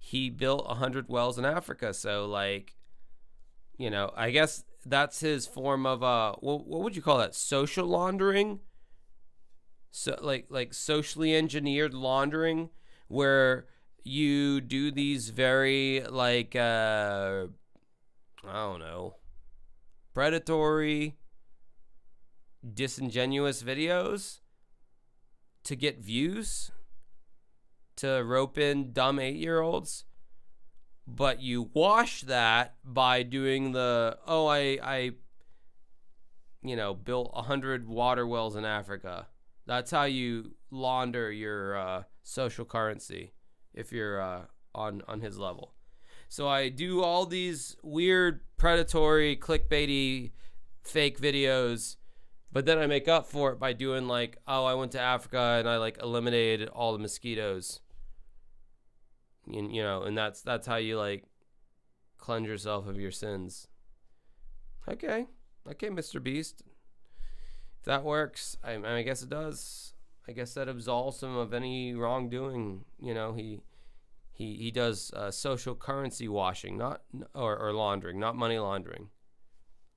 He built 100 wells in Africa, so, like, you know, I guess that's his form of what would you call that? Social laundering. So like socially engineered laundering, where you do these very like I don't know, predatory, disingenuous videos to get views, to rope in dumb 8-year-olds, but you wash that by doing the, oh, I built 100 water wells in Africa. That's how you launder your social currency if you're on his level. So I do all these weird, predatory, clickbaity, fake videos, but then I make up for it by doing like, oh, I went to Africa and I like eliminated all the mosquitoes. And that's how you like cleanse yourself of your sins. Okay, Mr. Beast. If that works, I guess it does. I guess that absolves him of any wrongdoing. He does social currency washing, or laundering, not money laundering.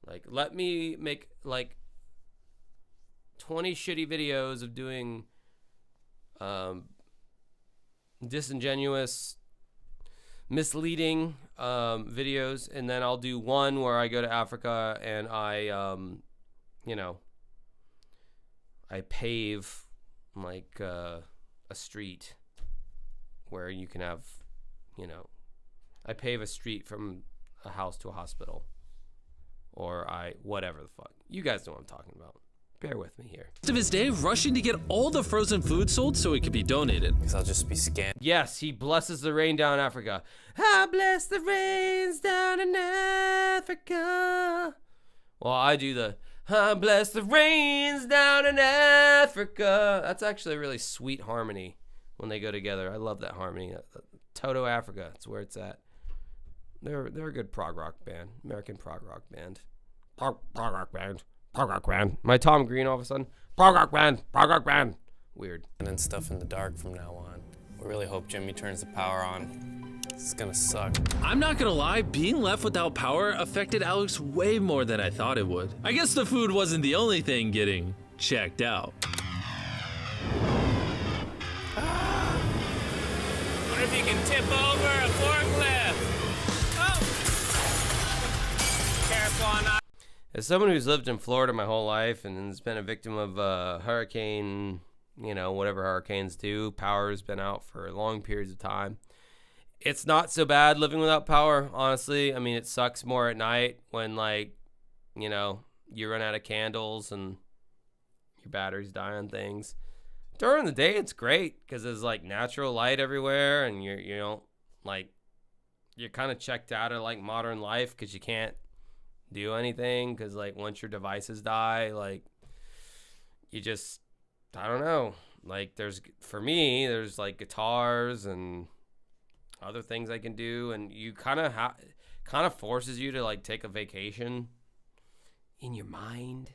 Like, let me make like 20 shitty videos of doing disingenuous, misleading videos, and then I'll do one where I go to Africa and I pave like a street where you can have, I pave a street from a house to a hospital, or whatever the fuck. You guys know what I'm talking about. Bear with me here. Of his day rushing to get all the frozen food sold so it could be donated. Because I'll just be scanned. Yes, he blesses the rain down in Africa. I bless the rains down in Africa. Well, I do the I bless the rains down in Africa. That's actually a really sweet harmony when they go together. I love that harmony. Toto Africa, that's where it's at. They're a good prog rock band, American prog rock band. Prog rock band. Prog rock band. My Tom Green all of a sudden. Prog rock band. Prog rock band. Weird. And then stuff in the dark from now on. We really hope Jimmy turns the power on. It's gonna suck. I'm not gonna lie, being left without power affected Alex way more than I thought it would. I guess the food wasn't the only thing getting checked out. What if you can tip over a forklift? Oh! Careful on that. As someone who's lived in Florida my whole life and has been a victim of hurricane, whatever hurricanes do, power's been out for long periods of time. It's not so bad living without power, honestly. I mean, it sucks more at night when, you run out of candles and your batteries die on things. During the day, it's great because there's, natural light everywhere, and you're kind of checked out of, modern life because you can't do anything because, once your devices die, you just, I don't know. For me, there's, guitars and other things I can do, and you kind of forces you to take a vacation in your mind.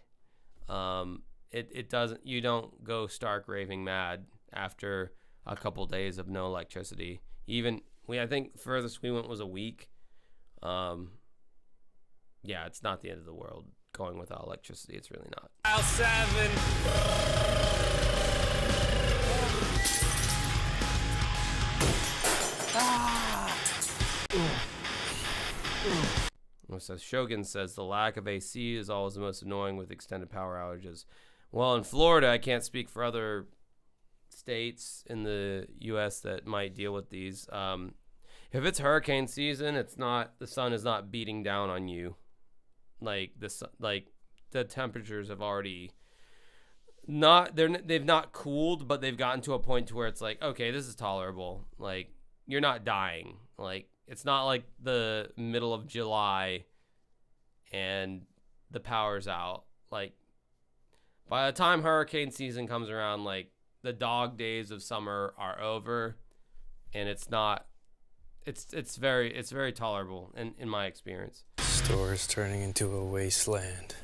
It doesn't, you don't go stark raving mad after a couple days of no electricity. I think furthest we went was a week. Yeah, it's not the end of the world going without electricity. It's really not. Aisle 7. So Shogun says the lack of AC is always the most annoying with extended power outages. Well, in Florida, I can't speak for other states in the U.S. that might deal with these. If it's hurricane season, the sun is not beating down on you. The temperatures have already they've not cooled, but they've gotten to a point to where it's okay, this is tolerable. You're not dying. It's not like the middle of July and the power's out. By the time hurricane season comes around, the dog days of summer are over, and it's very tolerable in my experience. Store is turning into a wasteland.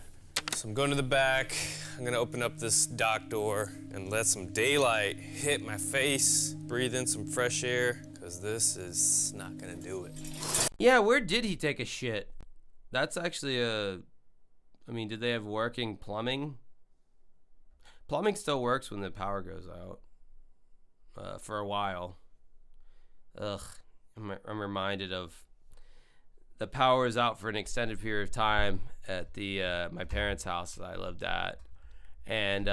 So I'm going to the back. I'm gonna open up this dock door and let some daylight hit my face, breathe in some fresh air, because this is not gonna do it. Yeah, where did he take a shit? That's actually did they have working plumbing? Plumbing still works when the power goes out, for a while. I'm reminded of the power was out for an extended period of time at the my parents' house that I lived at, and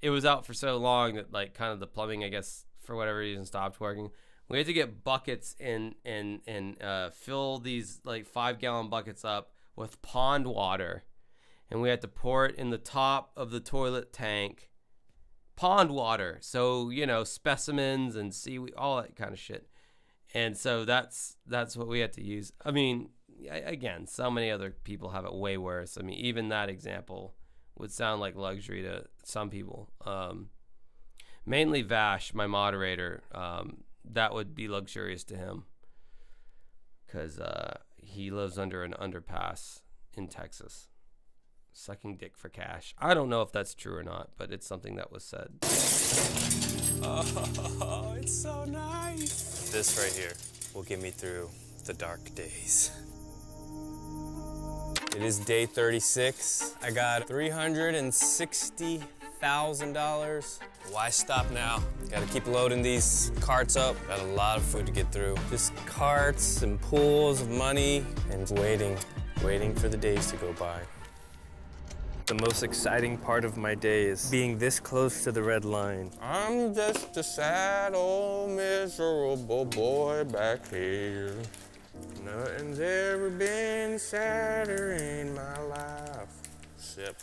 it was out for so long that like kind of the plumbing, I guess, for whatever reason, stopped working. We had to get buckets and fill these like 5-gallon buckets up with pond water, and we had to pour it in the top of the toilet tank. Pond water, so you know, specimens and seaweed, all that kind of shit. And so that's what we had to use. I mean, again, so many other people have it way worse. I mean, even that example would sound like luxury to some people. Mainly Vash, my moderator, that would be luxurious to him because he lives under an underpass in Texas, sucking dick for cash. I don't know if that's true or not, but it's something that was said. Oh, it's so nice. This right here will get me through the dark days. It is day 36. I got $360,000. Why stop now? Gotta keep loading these carts up. Got a lot of food to get through. Just carts and pools of money and waiting for the days to go by. The most exciting part of my day is being this close to the red line. I'm just a sad old miserable boy back here. Nothing's ever been sadder in my life, except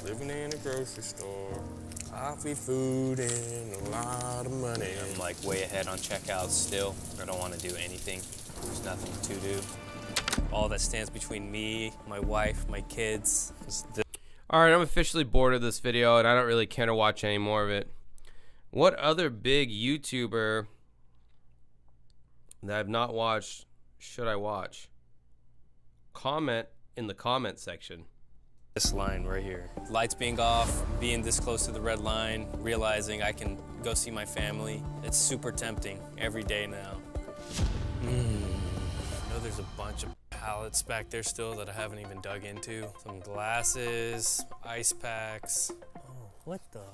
living in a grocery store, coffee, food, and a lot of money. I'm like way ahead on checkouts still. I don't want to do anything. There's nothing to do. All that stands between me, my wife, my kids. All right, I'm officially bored of this video, and I don't really care to watch any more of it. What other big YouTuber that I've not watched should I watch? Comment in the comment section. This line right here. Lights being off, being this close to the red line, realizing I can go see my family. It's super tempting every day now. I know there's a bunch of pallets back there still that I haven't even dug into. Some glasses, ice packs. Oh, what the?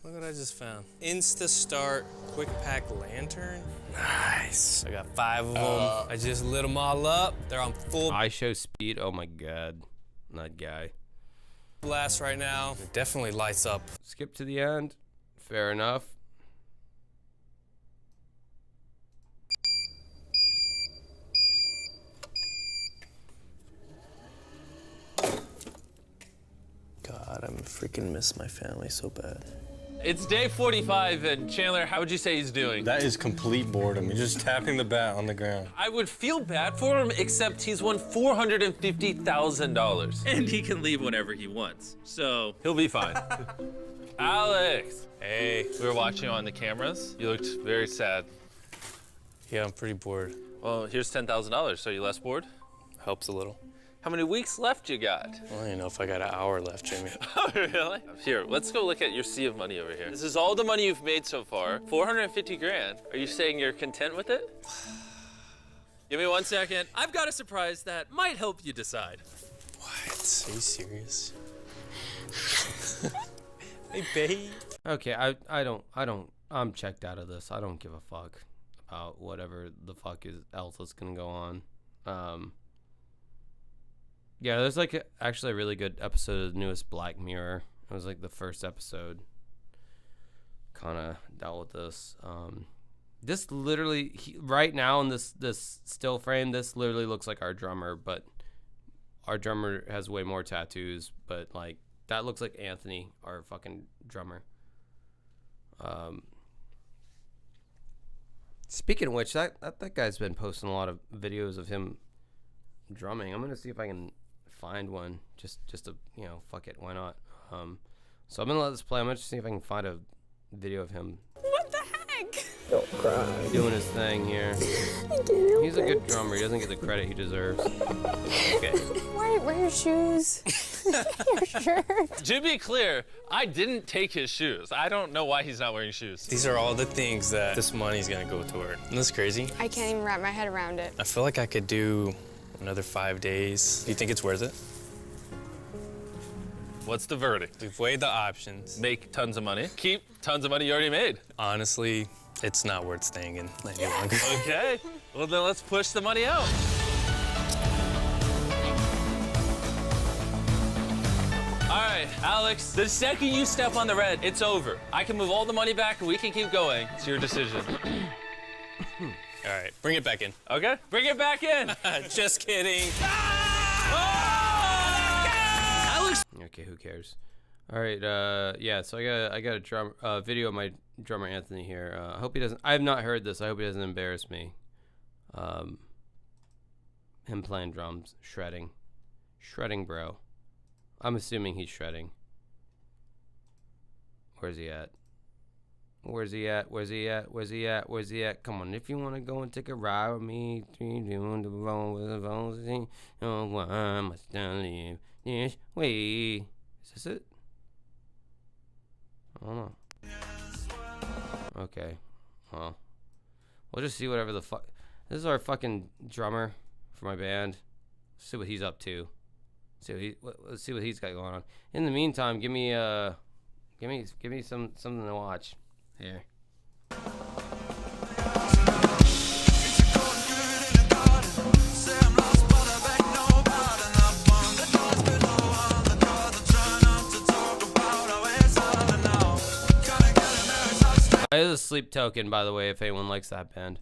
Look what I just found. Instastart quick pack lantern. Nice. I got 5 of them. I just lit them all up. They're on full I show speed. Oh my God. That guy. blast right now. It definitely lights up. Skip to the end. Fair enough. God, I'm freaking miss my family so bad. It's day 45, and Chandler, how would you say he's doing? That is complete boredom. You're just tapping the bat on the ground. I would feel bad for him, except he's won $450,000. And he can leave whenever he wants, so he'll be fine. Alex! Hey, we were watching on the cameras. You looked very sad. Yeah, I'm pretty bored. Well, here's $10,000, so you less bored? Helps a little. How many weeks left you got? Well, I don't know if I got an hour left, Jimmy. Oh, really? Here, let's go look at your sea of money over here. This is all the money you've made so far, 450 grand. Are you saying you're content with it? Give me 1 second. I've got a surprise that might help you decide. What? Are you serious? Hey, babe. Okay, I'm checked out of this. I don't give a fuck about whatever the fuck else is gonna go on. Yeah, there's like actually a really good episode of the newest Black Mirror. It was like the first episode. Kind of dealt with this. This literally, right now in this still frame, this literally looks like our drummer, but our drummer has way more tattoos. But like that looks like Anthony, our fucking drummer. Speaking of which, that guy's been posting a lot of videos of him drumming. I'm gonna see if I can find one just to, you know, fuck it, why not. So I'm gonna let this play. I'm gonna see if I can find a video of him. What the heck? Don't cry. Doing his thing here. He's a good drummer. He doesn't get the credit he deserves. Okay. Wear your shoes. Your shirt. To be clear, I didn't take his shoes. I don't know why he's not wearing shoes. These are all the things that this money's gonna go toward. Isn't this crazy? I can't even wrap my head around it. I feel like I could do another 5 days. Do you think it's worth it? What's the verdict? We've weighed the options. Make tons of money. Keep tons of money you already made. Honestly, It's not worth staying in any longer. Okay. Well, then let's push the money out. All right, Alex, the second you step on the red, it's over. I can move all the money back and we can keep going. It's your decision. All right, bring it back in. Okay, bring it back in. Just kidding. Alex. Okay, who cares? All right, yeah. So I got a video of my drummer Anthony here. I hope he doesn't. I have not heard this. I hope he doesn't embarrass me. Him playing drums, shredding, bro. I'm assuming he's shredding. Where's he at? Where's he at? Where's he at? Where's he at? Where's he at? Come on, if you want to go and take a ride with me, doing the wrong with the wrong thing. Oh, why must I live this way? Is this it? I don't know. Okay. Well, we'll just see whatever the fuck. This is our fucking drummer for my band. Let's see what he's up to. Let's see what he's got going on. In the meantime, give me something to watch here. It is a sleep token, by the way, if anyone likes that band.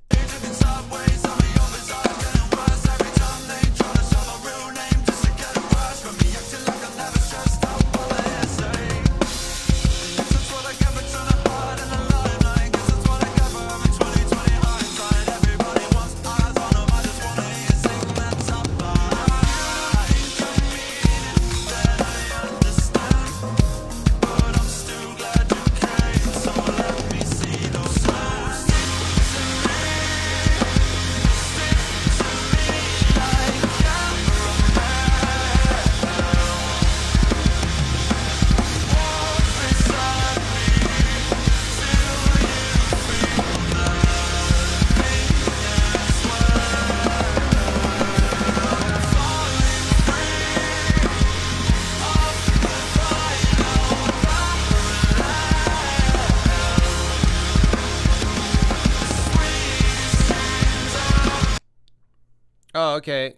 Oh, okay.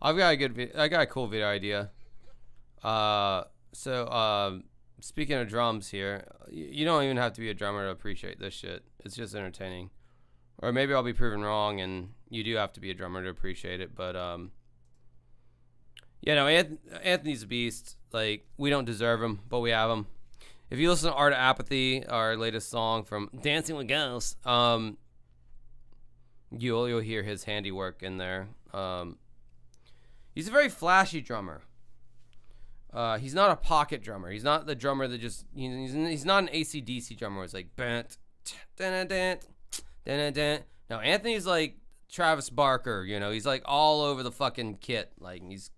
I got a cool video idea. Speaking of drums here, you don't even have to be a drummer to appreciate this shit. It's just entertaining. Or maybe I'll be proven wrong and you do have to be a drummer to appreciate it, but yeah, no, Anthony's a beast. Like, we don't deserve him, but we have him. If you listen to Art of Apathy, our latest song from Dancing with Ghosts, you'll hear his handiwork in there. He's a very flashy drummer. He's not a pocket drummer. He's not the drummer that just he's not an AC/DC drummer where it's like bent. No, Anthony's like Travis Barker, you know. He's like all over the fucking kit. Like, he's,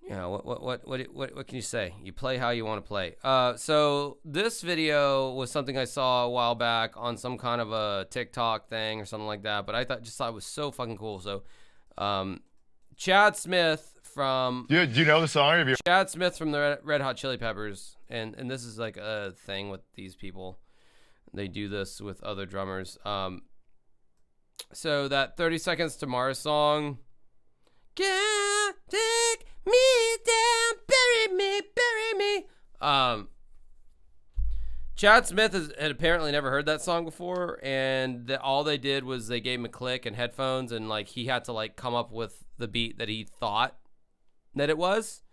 you know, what can you say? You play how you want to play. So this video was something I saw a while back on some kind of a TikTok thing or something like that, but I thought it was so fucking cool. So Chad Smith from do you know the song? Chad Smith from the Red Hot Chili Peppers, and this is like a thing with these people. They do this with other drummers. So that 30 Seconds to Mars song, can't take me down, bury me. Chad Smith had apparently never heard that song before, and all they did was they gave him a click and headphones, and like he had to like come up with the beat that he thought that it was.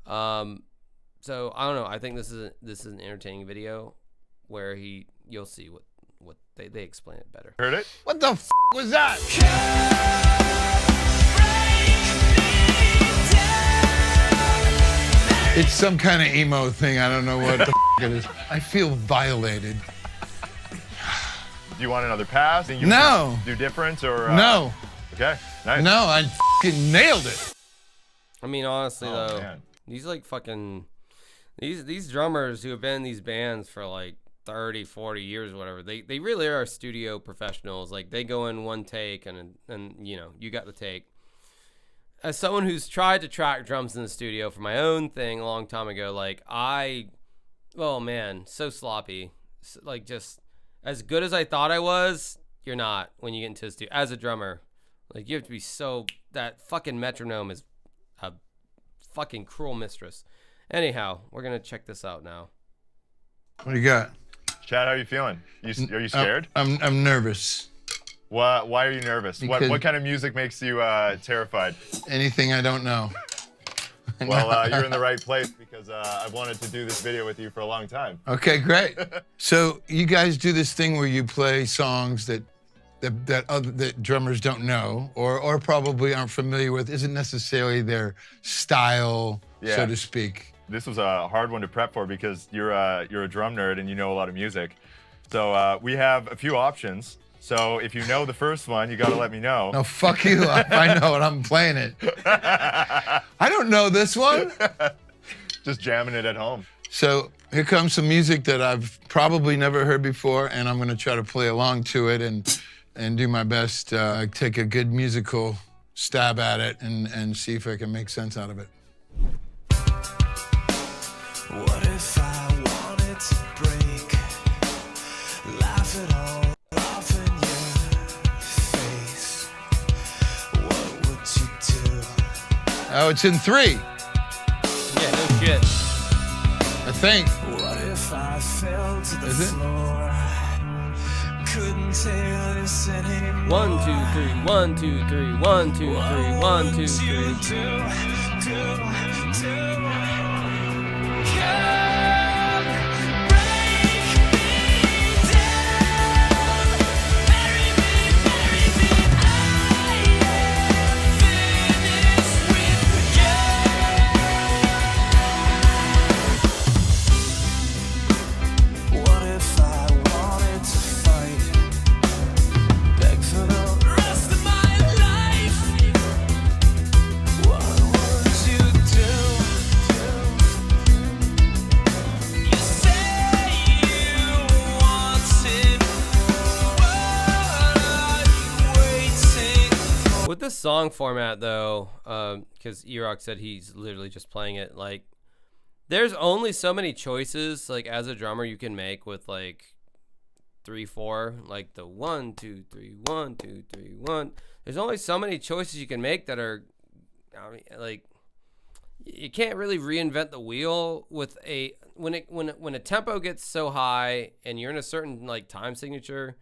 So I don't know. I think this is an entertaining video where you'll see what they explain it better. Heard it? What the f was that? It's some kind of emo thing. I don't know what the f it is. I feel violated. Do you want another pass? Think you No. Do difference or No. Okay, nice. No, I f***ing nailed it. I mean, honestly though, man. these like fucking these drummers who have been in these bands for like 30, 40 years or whatever, they really are studio professionals. Like, they go in one take and you know, you got the take. As someone who's tried to track drums in the studio for my own thing a long time ago, like oh man, so sloppy. Like, just as good as I thought I was, you're not when you get into this dude. As a drummer, like you have to be so, that fucking metronome is a fucking cruel mistress. Anyhow, we're gonna check this out now. What do you got? Chad, how are you feeling? Are you scared? I'm nervous. Why are you nervous? What kind of music makes you terrified? Anything I don't know. Well, you're in the right place because I've wanted to do this video with you for a long time. Okay, great. So you guys do this thing where you play songs that drummers don't know or probably aren't familiar with, isn't necessarily their style, so to speak. This was a hard one to prep for because you're a drum nerd and you know a lot of music. So we have a few options. So if you know the first one, you got to let me know. No, fuck you. I know it. I'm playing it. I don't know this one. Just jamming it at home. So here comes some music that I've probably never heard before, and I'm going to try to play along to it and do my best, take a good musical stab at it and see if I can make sense out of it. What if I wanted to break? Laugh it all off in your face. What would you do? Oh, it's in 3. Yeah, no shit. I think. What if I fell to the floor? Couldn't take this anymore. 1, 2, 3, 1, 2, 3, 1, 2, 3, 1, 2, 3. With this song format, though, because E-Rock said he's literally just playing it, like, there's only so many choices, like, as a drummer you can make with, like, 3/4, like the 1, 2, 3, 1, 2, 3, 1. There's only so many choices you can make that are, I mean, like, you can't really reinvent the wheel with a when a tempo gets so high and you're in a certain like time signature.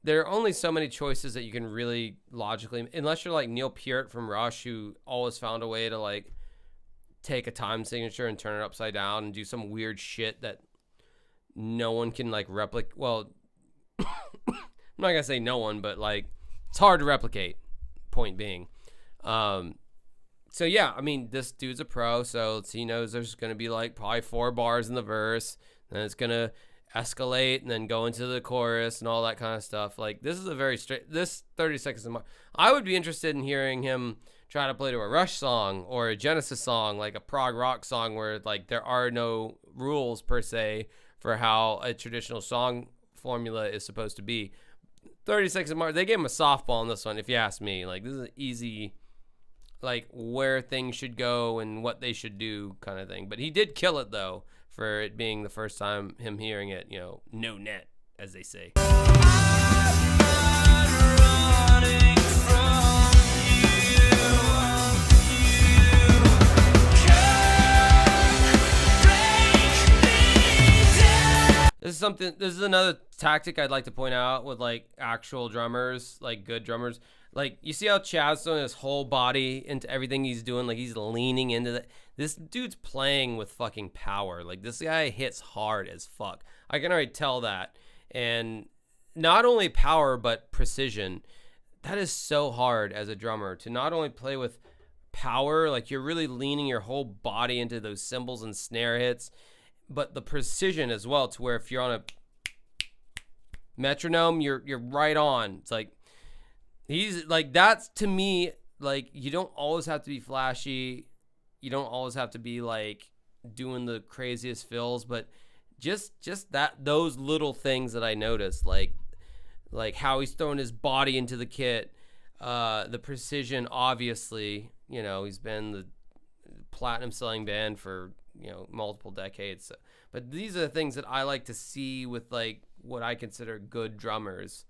There are only so many choices that you can really logically, unless you're like Neil Peart from Rush, who always found a way to like take a time signature and turn it upside down and do some weird shit that no one can like replicate. Well, I'm not gonna say no one, but like it's hard to replicate. Point being, so yeah, I mean this dude's a pro, so he knows there's gonna be like probably 4 bars in the verse, then it's gonna escalate and then go into the chorus and all that kind of stuff. Like this is a very straight. This 30 Seconds of Mars. I would be interested in hearing him try to play to a Rush song or a Genesis song, like a prog rock song where like there are no rules per se for how a traditional song formula is supposed to be. 30 Seconds of Mars, they gave him a softball on this one, if you ask me. Like this is an easy, like where things should go and what they should do kind of thing. But he did kill it though, for it being the first time him hearing it, you know, no net, as they say. This is another tactic I'd like to point out with like actual drummers, like good drummers. Like you see how Chad's throwing his whole body into everything he's doing, like he's leaning into that. This dude's playing with fucking power. Like this guy hits hard as fuck. I can already tell that. And not only power, but precision. That is so hard as a drummer to not only play with power, like you're really leaning your whole body into those cymbals and snare hits, but the precision as well, to where if you're on a metronome, you're right on. It's like he's like, that's to me, like you don't always have to be flashy. You don't always have to be like doing the craziest fills, but just that, those little things that I noticed, like how he's throwing his body into the kit, the precision, obviously, you know, he's been the platinum selling band for, you know, multiple decades. So, but these are the things that I like to see with like what I consider good drummers.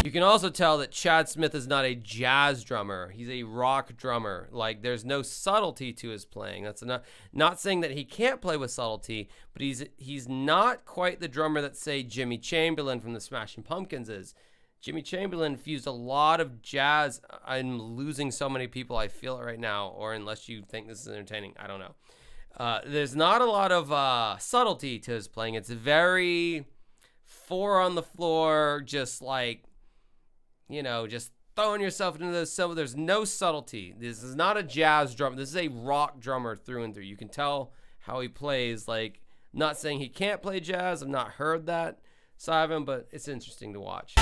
You can also tell that Chad Smith is not a jazz drummer. He's a rock drummer. Like, there's no subtlety to his playing. That's not saying that he can't play with subtlety, but he's not quite the drummer that, say, Jimmy Chamberlin from the Smashing Pumpkins is. Jimmy Chamberlin fused a lot of jazz. I'm losing so many people. I feel it right now. Or unless you think this is entertaining, I don't know. There's not a lot of subtlety to his playing. It's very four on the floor, just like, you know, just throwing yourself into those syllables. There's no subtlety. This is not a jazz drummer. This is a rock drummer through and through. You can tell how he plays. Like, not saying he can't play jazz. I've not heard that side of him, but it's interesting to watch.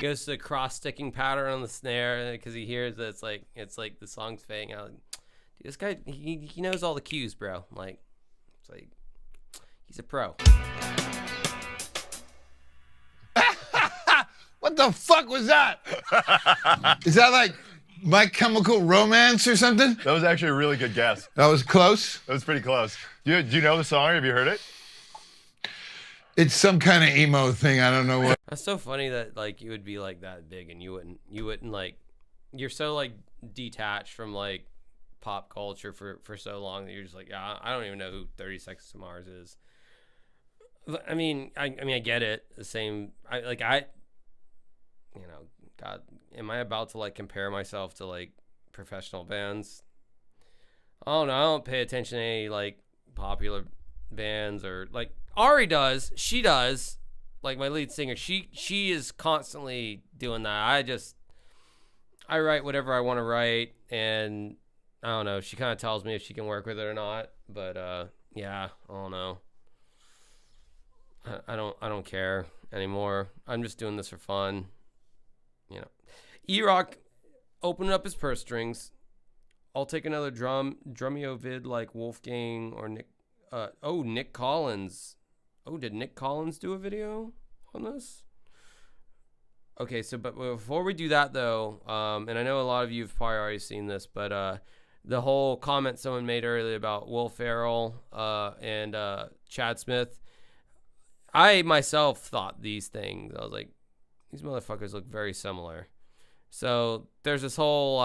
Goes to the cross-sticking pattern on the snare because he hears that it's like the song's fading out. Dude, this guy, he knows all the cues, bro. Like, it's like he's a pro. What the fuck was that? Is that like My Chemical Romance or something? That was actually a really good guess. That was close? That was pretty close. Do you know the song? Have you heard it? It's some kind of emo thing. I don't know what. That's so funny that like you would be like that big and you wouldn't like, you're so like detached from like pop culture for so long that you're just like, yeah, I don't even know who 30 Seconds to Mars is. I mean, I get it. The same, you know, God, am I about to like compare myself to like professional bands? Oh no, I don't pay attention to any like popular bands or like Ari does. She does. Like my lead singer, she is constantly doing that. I write whatever I want to write, and I don't know. She kind of tells me if she can work with it or not. But yeah, I don't know. I don't care anymore. I'm just doing this for fun. You know, E-Rock opening up his purse strings. I'll take another drumeo vid like Wolfgang or Nick. Nick Collins. Oh, did Nick Collins do a video on this? Okay, so but before we do that though, and I know a lot of you have probably already seen this, but the whole comment someone made earlier about Will Ferrell and Chad Smith, I myself thought these things. I was like, these motherfuckers look very similar. So there's this whole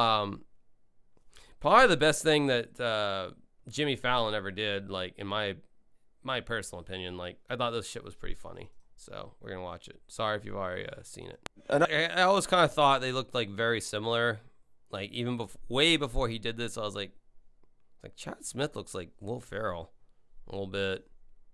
probably the best thing that Jimmy Fallon ever did, like in my my personal opinion, like I thought this shit was pretty funny. So we're gonna watch it. Sorry if you've already seen it. And I always kind of thought they looked like very similar. Like even way before he did this, I was like Chad Smith looks like Will Ferrell a little bit.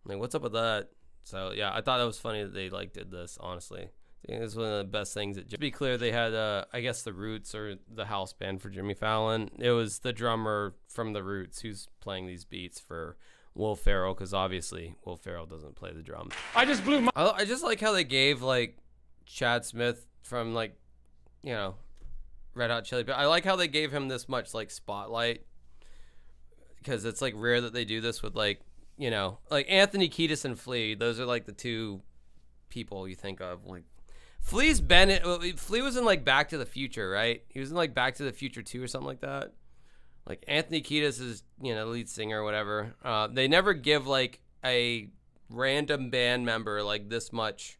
Like what's up with that? So yeah, I thought that was funny that they like did this. Honestly, I think it's one of the best things. To be clear, they had I guess the Roots or the house band for Jimmy Fallon. It was the drummer from the Roots who's playing these beats for Will Ferrell, because obviously Will Ferrell doesn't play the drums. I just like how they gave like Chad Smith from like, you know, Red Hot Chili Peppers. I like how they gave him this much like spotlight, because it's like rare that they do this with like, you know, like Anthony Kiedis and Flea. Those are like the two people you think of. Like Flea was in like Back to the Future, right? He was in like Back to the Future 2 or something like that. Like Anthony Kiedis is, you know, the lead singer or whatever. They never give like a random band member like this much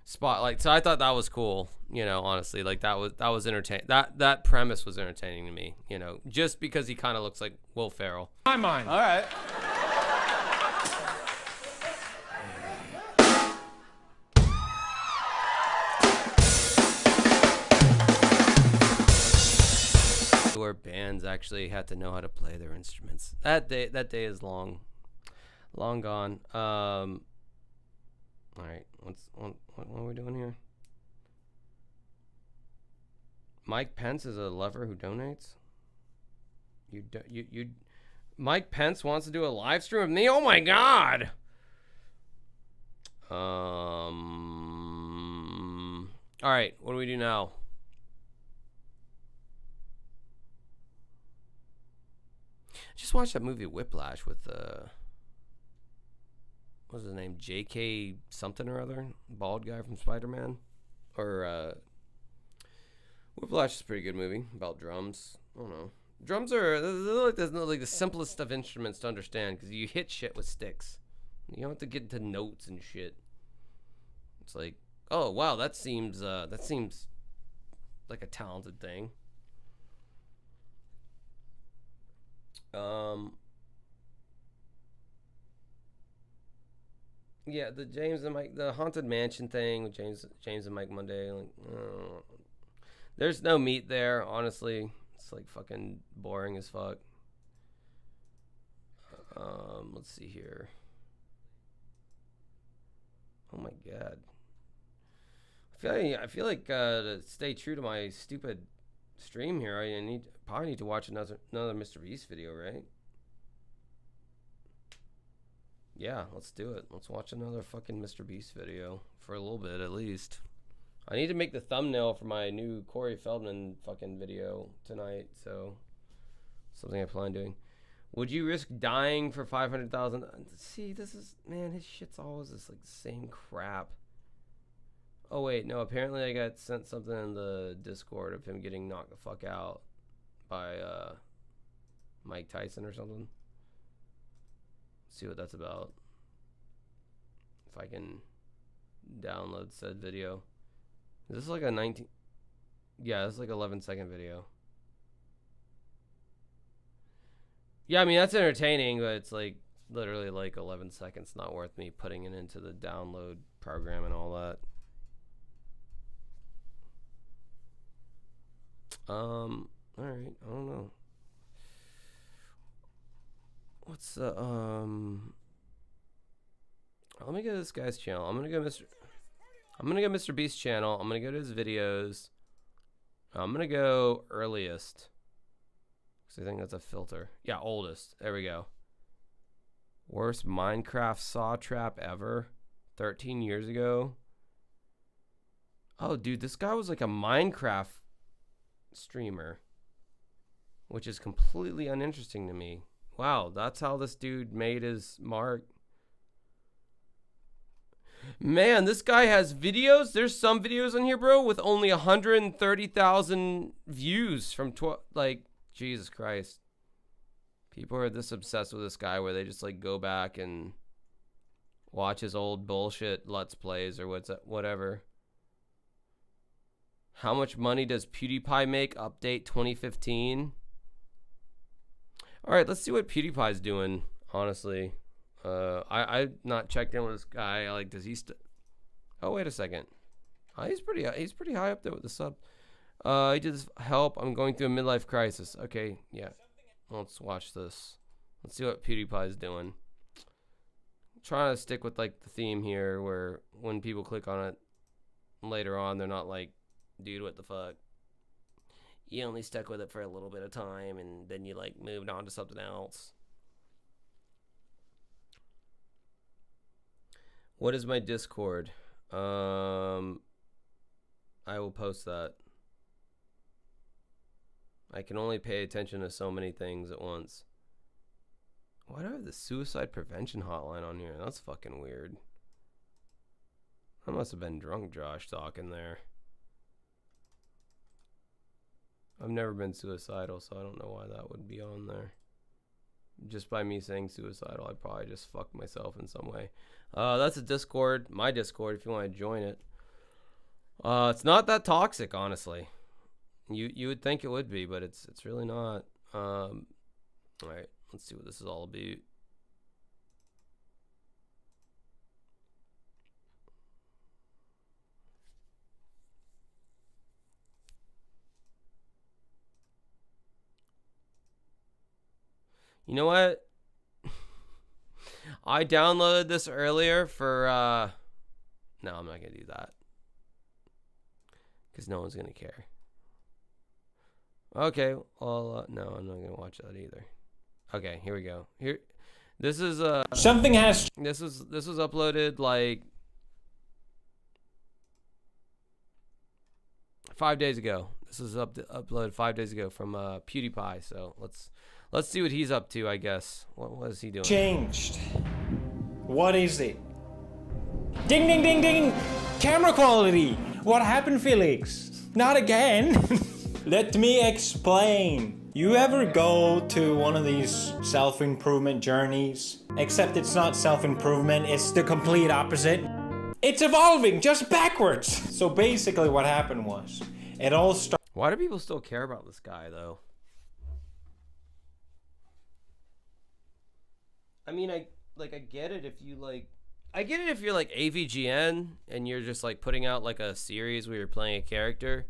spotlight. So I thought that was cool, you know, honestly. Like that was entertaining. That premise was entertaining to me, you know, just because he kind of looks like Will Ferrell. My mind. All right. Where bands actually had to know how to play their instruments. That day is long gone. All right, what are we doing here? Mike Pence is a lover who donates. Mike Pence wants to do a live stream with me. Oh my god. All right, what do we do now? Just watched that movie Whiplash with what's his name, J.K. something or other, bald guy from Spider-Man. Or Whiplash is a pretty good movie about drums. I don't know. Drums are they're like the simplest of instruments to understand, because you hit shit with sticks. You don't have to get into notes and shit. It's like, oh wow, that seems like a talented thing. Yeah, the Haunted Mansion thing with James and Mike Monday, like, there's no meat there, honestly. It's like fucking boring as fuck. Let's see here. Oh my god. I feel like to stay true to my stupid stream here, I probably need to watch another Mr. Beast video, right? Yeah, let's do it. Let's watch another fucking Mr. Beast video for a little bit at least. I need to make the thumbnail for my new Corey Feldman fucking video tonight, so something I plan on doing. Would you risk dying for 500,000? See, this is, man, his shit's always this like same crap. Oh wait, no, apparently I got sent something in the Discord of him getting knocked the fuck out by Mike Tyson or something. Let's see what that's about. If I can download said video. Is this like a 19? Yeah, this is like 11-second video. Yeah, I mean that's entertaining, but it's like literally like 11 seconds. Not worth me putting it into the download program and all that. All right, I don't know. What's the let me go to this guy's channel. I'm gonna go Mr. Beast's channel. I'm gonna go to his videos. I'm gonna go earliest, because I think that's a filter. Yeah, oldest. There we go. Worst Minecraft saw trap ever. 13 years ago. Oh, dude, this guy was like a Minecraft streamer, which is completely uninteresting to me. Wow, that's how this dude made his mark. Man, this guy has videos. There's some videos on here, bro, with only 130,000 views from like, Jesus Christ. People are this obsessed with this guy where they just like go back and watch his old bullshit Let's Plays or whatever. How much money does PewDiePie make? Update 2015. All right, let's see what PewDiePie's doing, honestly. I not checked in with this guy. Like, does he oh, wait a second. He's pretty high up there with the sub. He did this help. I'm going through a midlife crisis. Okay, yeah. Let's watch this. Let's see what PewDiePie's doing. I'm trying to stick with like the theme here, where when people click on it later on, they're not like, dude, what the fuck? You only stuck with it for a little bit of time, and then you like moved on to something else. What is my Discord? I will post that. I can only pay attention to so many things at once. Why do I have the suicide prevention hotline on here? That's fucking weird. I must have been drunk Josh talking there. I've never been suicidal, so I don't know why that would be on there. Just by me saying suicidal, I probably just fucked myself in some way. That's a Discord, my Discord, if you want to join it. It's not that toxic, honestly. You would think it would be, but it's really not. All right, let's see what this is all about. You know what? I downloaded this earlier for, no, I'm not going to do that. Because no one's going to care. Okay, well, no, I'm not going to watch that either. Okay, here we go. This is, something has... This was uploaded, like, 5 days ago. This was uploaded 5 days ago from, PewDiePie, so Let's see what he's up to, I guess. What is he doing? Changed. What is it? Ding, ding, ding, ding! Camera quality! What happened, Felix? Not again! Let me explain. You ever go to one of these self-improvement journeys? Except it's not self-improvement, it's the complete opposite. It's evolving, just backwards! So basically what happened was, it all started... Why do people still care about this guy, though? I mean, I get it if you I get it if you're like AVGN and you're just like putting out like a series where you're playing a character,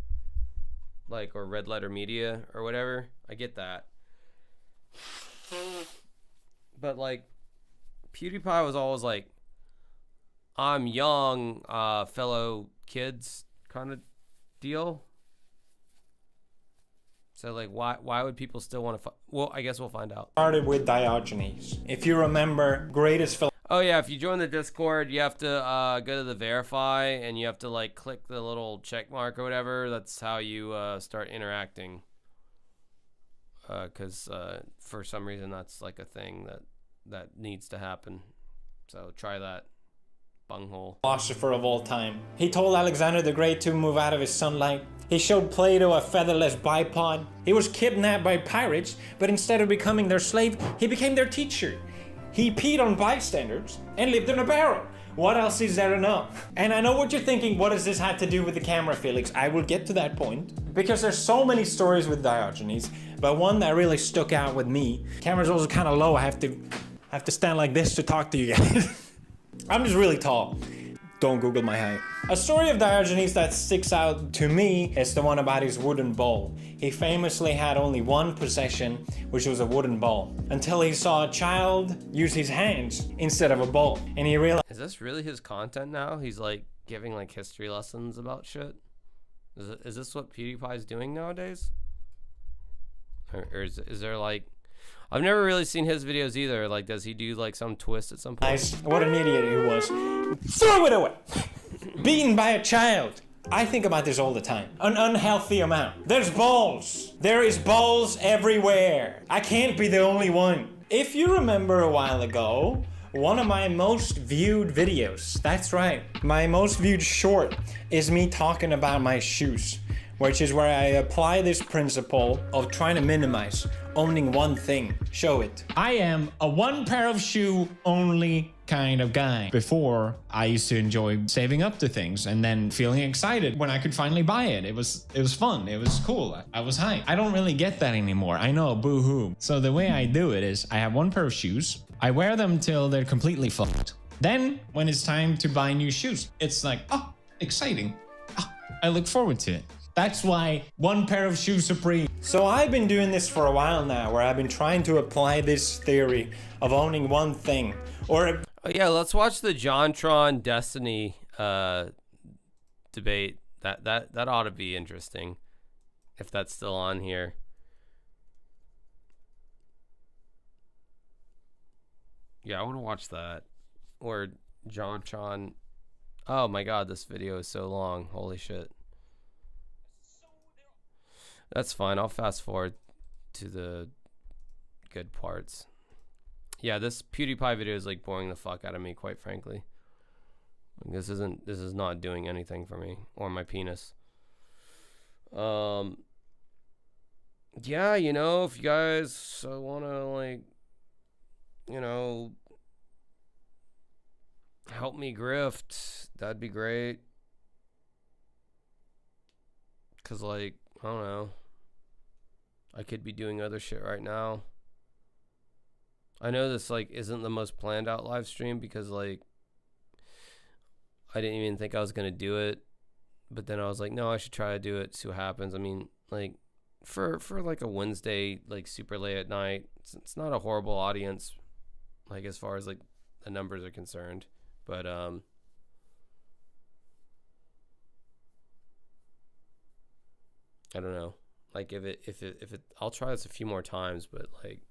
like, or Red Letter Media or whatever. I get that. But like, PewDiePie was always like, I'm young, fellow kids kind of deal. So like, why would people still want to? Well, I guess we'll find out. Started with Diogenes. If you remember, greatest film. Oh yeah, if you join the Discord, you have to go to the verify, and you have to like click the little check mark or whatever. That's how you start interacting. Because for some reason that's like a thing that needs to happen. So try that. Bunghole. Philosopher of all time. He told Alexander the Great to move out of his sunlight. He showed Plato a featherless bipod. He was kidnapped by pirates, but instead of becoming their slave, he became their teacher. He peed on bystanders and lived in a barrel. What else is there to know? And I know what you're thinking, what does this have to do with the camera, Felix? I will get to that point. Because there's so many stories with Diogenes, but one that really stuck out with me. Camera's also kind of low, I have to stand like this to talk to you guys. I'm just really tall. Don't Google my height. A story of Diogenes that sticks out to me is the one about his wooden bowl. He famously had only one possession, which was a wooden bowl, until he saw a child use his hands instead of a bowl. And he realized... Is this really his content now? He's like giving like history lessons about shit? Is this what PewDiePie's doing nowadays? Or is there like... I've never really seen his videos either. Like, does he do like some twist at some point? What an idiot he was. Throw it away! Beaten by a child. I think about this all the time. An unhealthy amount. There's balls. There is balls everywhere. I can't be the only one. If you remember a while ago, one of my most viewed videos, that's right, my most viewed short is me talking about my shoes, which is where I apply this principle of trying to minimize owning one thing. Show it. I am a one pair of shoe only kind of guy. Before, I used to enjoy saving up to things and then feeling excited when I could finally buy it. It was fun. It was cool. I was hyped. I don't really get that anymore. I know, boo-hoo. So the way I do it is I have one pair of shoes. I wear them till they're completely fucked. Then, when it's time to buy new shoes, it's like, oh, exciting. Oh, I look forward to it. That's why one pair of shoes supreme. So I've been doing this for a while now, where I've been trying to apply this theory of owning one thing. Or oh yeah, let's watch the JonTron Destiny debate. That ought to be interesting, if that's still on here. Yeah, I want to watch that. Or JonTron. Oh my god, this video is so long. Holy shit. That's fine. I'll fast forward to the good parts. Yeah, this PewDiePie video is like boring the fuck out of me, quite frankly. This is not doing anything for me or my penis. Yeah, you know, if you guys want to like, you know, help me grift, that'd be great. Cause like, I don't know, I could be doing other shit right now. I know this like isn't the most planned out live stream because like I didn't even think I was gonna do it, but then I was like, no, I should try to do it, see what happens. I mean, like for like a Wednesday, like super late at night, it's not a horrible audience, like as far as like the numbers are concerned, but I don't know. Like if it, I'll try this a few more times, but like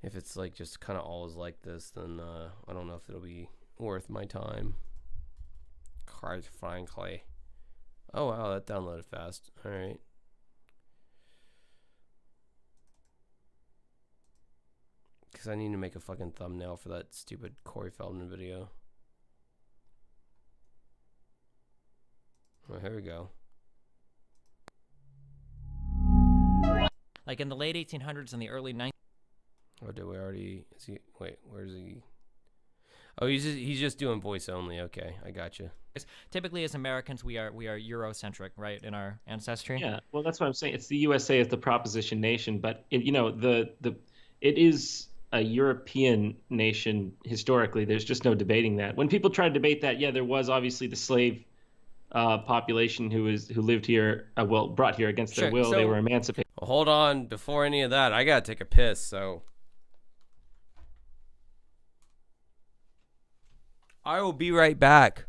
if it's like just kind of always like this, then I don't know if it'll be worth my time. Quite frankly. Oh wow, that downloaded fast. All right. Because I need to make a fucking thumbnail for that stupid Corey Feldman video. Oh, here we go. Like in the late 1800s and the early 1900s. Oh, did we already? Is he? Wait, where's he? Oh, he's just doing voice only. Okay, I got you. Typically, as Americans, we are Eurocentric, right, in our ancestry. Yeah, well, that's what I'm saying. It's the USA as the proposition nation, but it, you know, it is a European nation historically. There's just no debating that. When people try to debate that, yeah, there was obviously the slave population who lived here, brought here against their will. So, they were emancipated. Well, hold on, before any of that, I gotta take a piss. So I will be right back.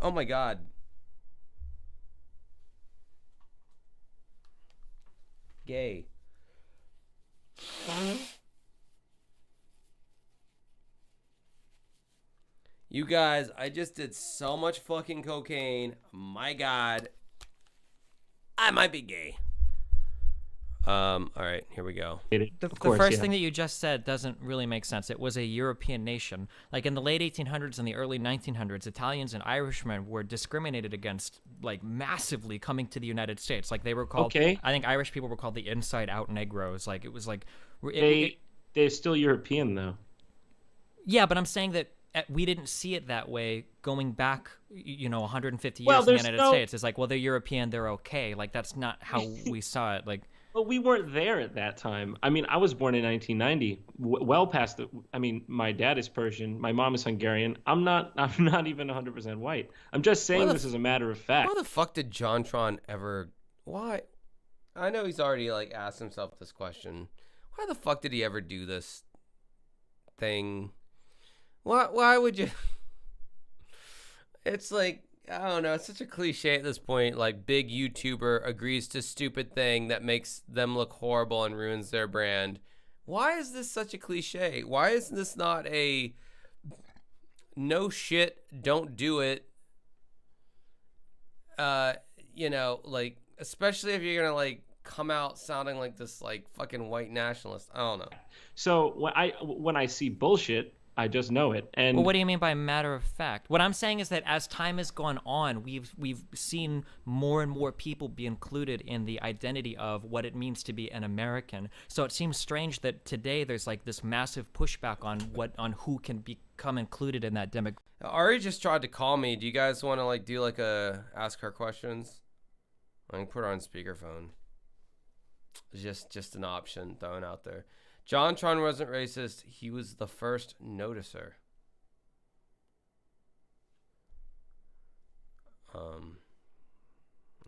Oh my god. Gay. You guys, I just did so much fucking cocaine. My god. I might be gay. All right, here we go. The first thing that you just said doesn't really make sense. It was a European nation. Like in the late 1800s and the early 1900s, Italians and Irishmen were discriminated against, like massively, coming to the United States. Like they were called. Okay. I think Irish people were called the Inside Out Negroes. Like it was like. They're still European though. Yeah, but I'm saying that we didn't see it that way going back, 150 years in the United States. It's like, well, they're European, they're okay. Like that's not how we saw it. Like. But we weren't there at that time. I mean, I was born in 1990, well past the. I mean, my dad is Persian, my mom is Hungarian. I'm not even 100% white. I'm just saying this as a matter of fact. How the fuck did JonTron ever? Why? I know he's already like asked himself this question. Why the fuck did he ever do this thing? Why would you? It's like. I don't know. It's such a cliche at this point. Like, big YouTuber agrees to stupid thing that makes them look horrible and ruins their brand. Why is this such a cliche? Why is this not a no shit, don't do it? Like, especially if you're gonna like come out sounding like this like fucking white nationalist. I don't know. So when I see bullshit, I just know it. And well, what do you mean by matter of fact? What I'm saying is that as time has gone on, we've seen more and more people be included in the identity of what it means to be an American. So it seems strange that today there's like this massive pushback on who can become included in that demographic. Ari just tried to call me. Do you guys want to like do like a ask her questions? I can put her on speakerphone. Just an option thrown out there. JonTron wasn't racist. He was the first noticer. All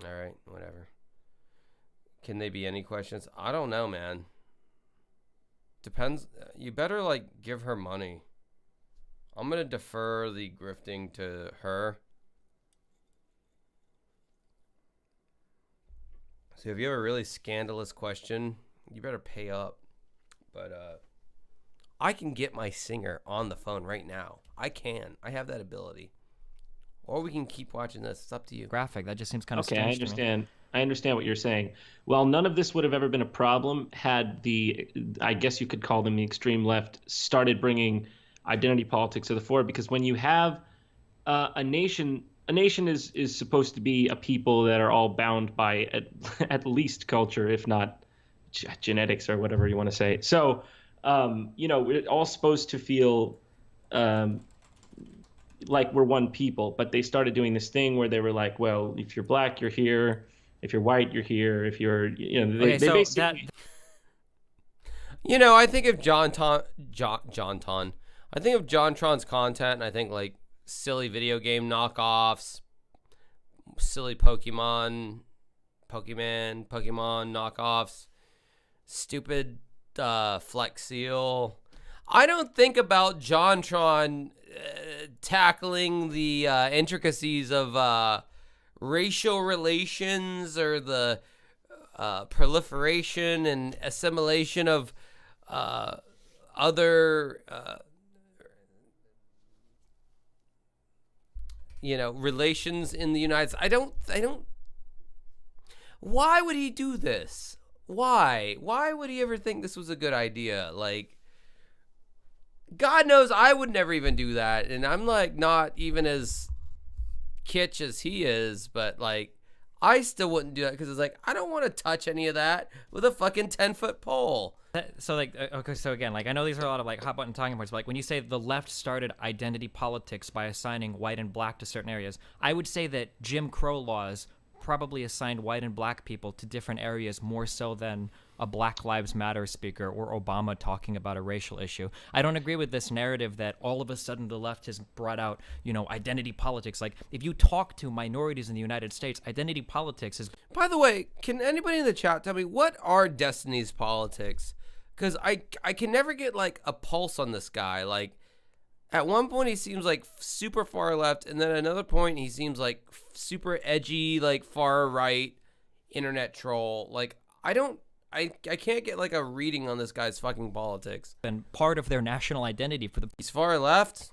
right, whatever. Can they be any questions? I don't know, man. Depends. You better like give her money. I'm gonna defer the grifting to her. So if you have a really scandalous question, you better pay up. But I can get my singer on the phone right now. I can. I have that ability. Or we can keep watching this. It's up to you. Graphic. That just seems kind of okay. strange. I understand. I understand what you're saying. Well, none of this would have ever been a problem had I guess you could call them the extreme left, started bringing identity politics to the fore. Because when you have a nation is supposed to be a people that are all bound by at least culture, if not genetics or whatever you want to say. So, we're all supposed to feel like we're one people, but they started doing this thing where they were like, well, if you're black, you're here. If you're white, you're here. If you're, they basically... I think of JonTron, I think of JonTron's content, and I think like silly video game knockoffs, silly Pokemon knockoffs, stupid Flex Seal. I don't think about JonTron tackling the intricacies of racial relations or the proliferation and assimilation of other relations in the United States. I don't. Why would he do this? Why would he ever think this was a good idea? Like, God knows I would never even do that, and I'm like not even as kitsch as he is, but like I still wouldn't do that because it's like I don't want to touch any of that with a fucking 10-foot pole. So like, okay, so again, like I know these are a lot of like hot button talking points, but like when you say the left started identity politics by assigning white and black to certain areas, I would say that Jim Crow laws probably assigned white and black people to different areas more so than a Black Lives Matter speaker or Obama talking about a racial issue. I don't agree with this narrative that all of a sudden the left has brought out, identity politics. Like, if you talk to minorities in the United States, identity politics is... By the way, can anybody in the chat tell me what are Destiny's politics? Because I can never get, like, a pulse on this guy. Like, at one point he seems like super far left, and then at another point he seems like super edgy, like far right internet troll. Like, I can't get like a reading on this guy's fucking politics. And part of their national identity for the... He's far left?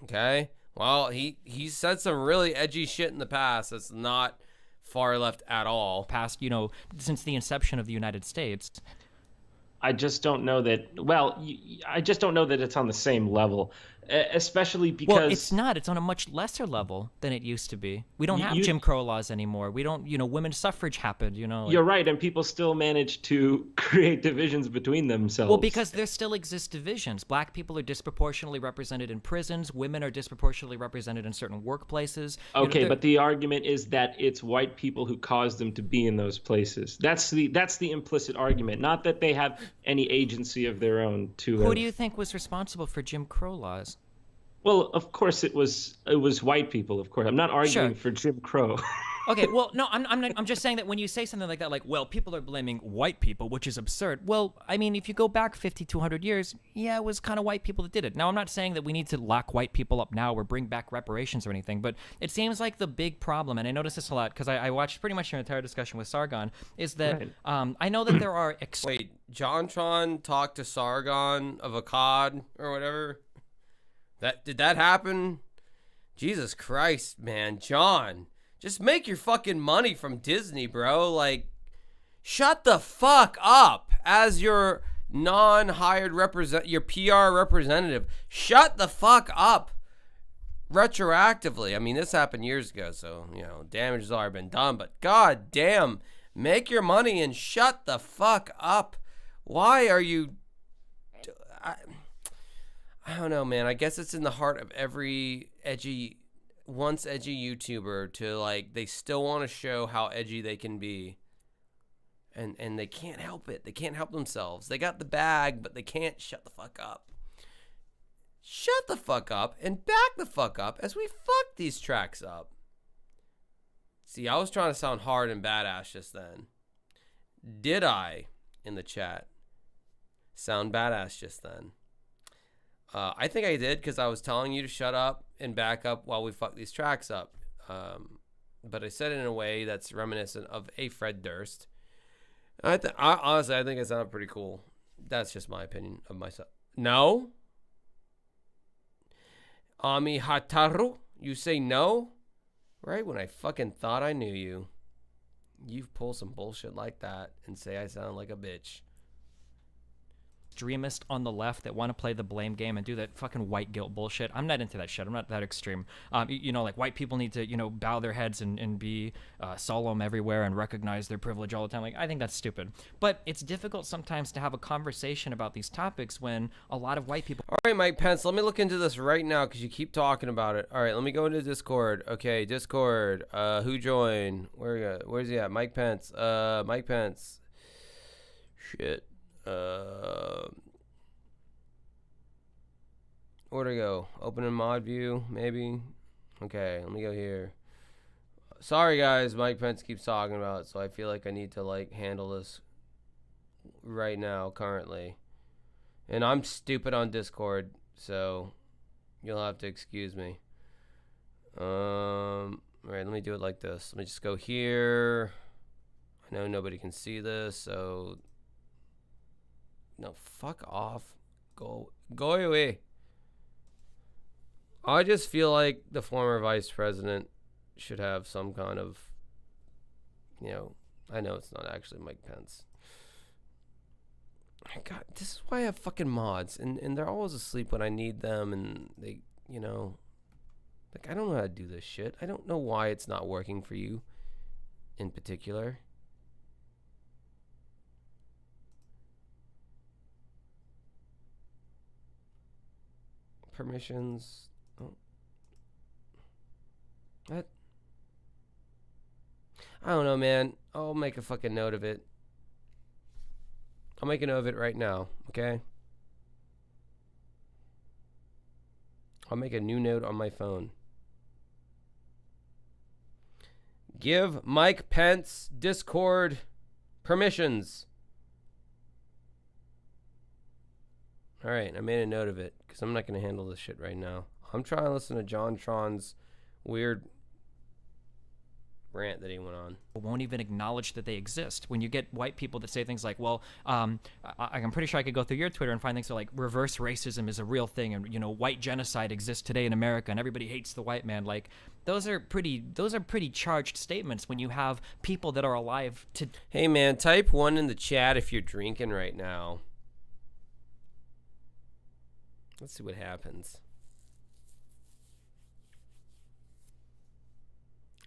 Okay. Well, he said some really edgy shit in the past that's not far left at all. Past, since the inception of the United States. I just don't know that. Well, I just don't know that it's on the same level, especially because. Well, it's not. It's on a much lesser level than it used to be. We don't have Jim Crow laws anymore. We don't. Women's suffrage happened. You're right, and people still manage to create divisions between themselves. Well, because there still exist divisions. Black people are disproportionately represented in prisons. Women are disproportionately represented in certain workplaces. Okay, but the argument is that it's white people who caused them to be in those places. That's the implicit argument, not that they have any agency of their own to. Who do you think was responsible for Jim Crow laws? Well, of course it was white people. Of course, I'm not arguing for Jim Crow. Okay, well, no, I'm just saying that when you say something like that, like, well, people are blaming white people, which is absurd. Well, I mean, if you go back 50, 200 years, yeah, it was kind of white people that did it. Now, I'm not saying that we need to lock white people up now or bring back reparations or anything, but it seems like the big problem, and I notice this a lot because I watched pretty much your entire discussion with Sargon, is that I know that there are... Wait, JonTron talked to Sargon of Akkad or whatever? Did that happen? Jesus Christ, man. John, just make your fucking money from Disney, bro. Like, shut the fuck up as your non-hired your PR representative. Shut the fuck up retroactively. I mean, this happened years ago, so, damage has already been done. But god damn, make your money and shut the fuck up. Why are you... I don't know, man. I guess it's in the heart of every once edgy YouTuber to, like, they still want to show how edgy they can be. And they can't help it. They can't help themselves. They got the bag, but they can't shut the fuck up. Shut the fuck up and back the fuck up as we fuck these tracks up. See, I was trying to sound hard and badass just then. Did I, in the chat, sound badass just then? I think I did because I was telling you to shut up and back up while we fuck these tracks up. But I said it in a way that's reminiscent of a Fred Durst. Honestly, I think it sounded pretty cool. That's just my opinion of myself. No? Ami Hataru? You say no? Right when I fucking thought I knew you. You pull some bullshit like that and say I sound like a bitch. Extremists on the left that want to play the blame game and do that fucking white guilt bullshit. I'm not into that shit. I'm not that extreme. Like white people need to, bow their heads and be solemn everywhere and recognize their privilege all the time. Like, I think that's stupid. But it's difficult sometimes to have a conversation about these topics when a lot of white people... All right, Mike Pence, let me look into this right now because you keep talking about it. All right, let me go into Discord. Okay, Discord. Who joined? Where's he at? Mike Pence. Mike Pence. Shit. Where'd I go? Open in mod view, maybe? Okay, let me go here. Sorry guys, Mike Pence keeps talking about it, so I feel like I need to like handle this right now, currently. And I'm stupid on Discord, so you'll have to excuse me. Alright, let me do it like this. Let me just go here. I know nobody can see this, so... No, fuck off. Go away. I just feel like the former vice president should have some kind of, I know it's not actually Mike Pence. God, this is why I have fucking mods, and they're always asleep when I need them, and they, like, I don't know how to do this shit. I don't know why it's not working for you in particular. Permissions. Oh. What? I don't know, man. I'll make a fucking note of it. I'll make a note of it right now, okay? I'll make a new note on my phone. Give Mike Pence Discord permissions. All right, I made a note of it because I'm not going to handle this shit right now. I'm trying to listen to JonTron's weird rant that he went on. Won't even acknowledge that they exist. When you get white people that say things like, well, I'm pretty sure I could go through your Twitter and find things like reverse racism is a real thing, and white genocide exists today in America and everybody hates the white man. Like, those are pretty charged statements when you have people that are alive to. Hey man, type 1 in the chat if you're drinking right now. Let's see what happens.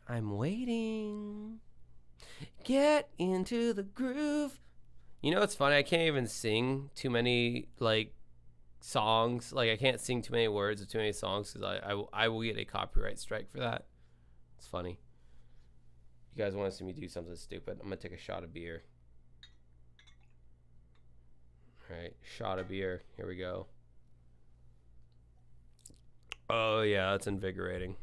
I'm waiting. Get into the groove. It's funny. I can't even sing too many songs. Like, I can't sing too many words of too many songs because I will get a copyright strike for that. It's funny. You guys want to see me do something stupid? I'm gonna take a shot of beer. All right, shot of beer. Here we go. Oh yeah, that's invigorating.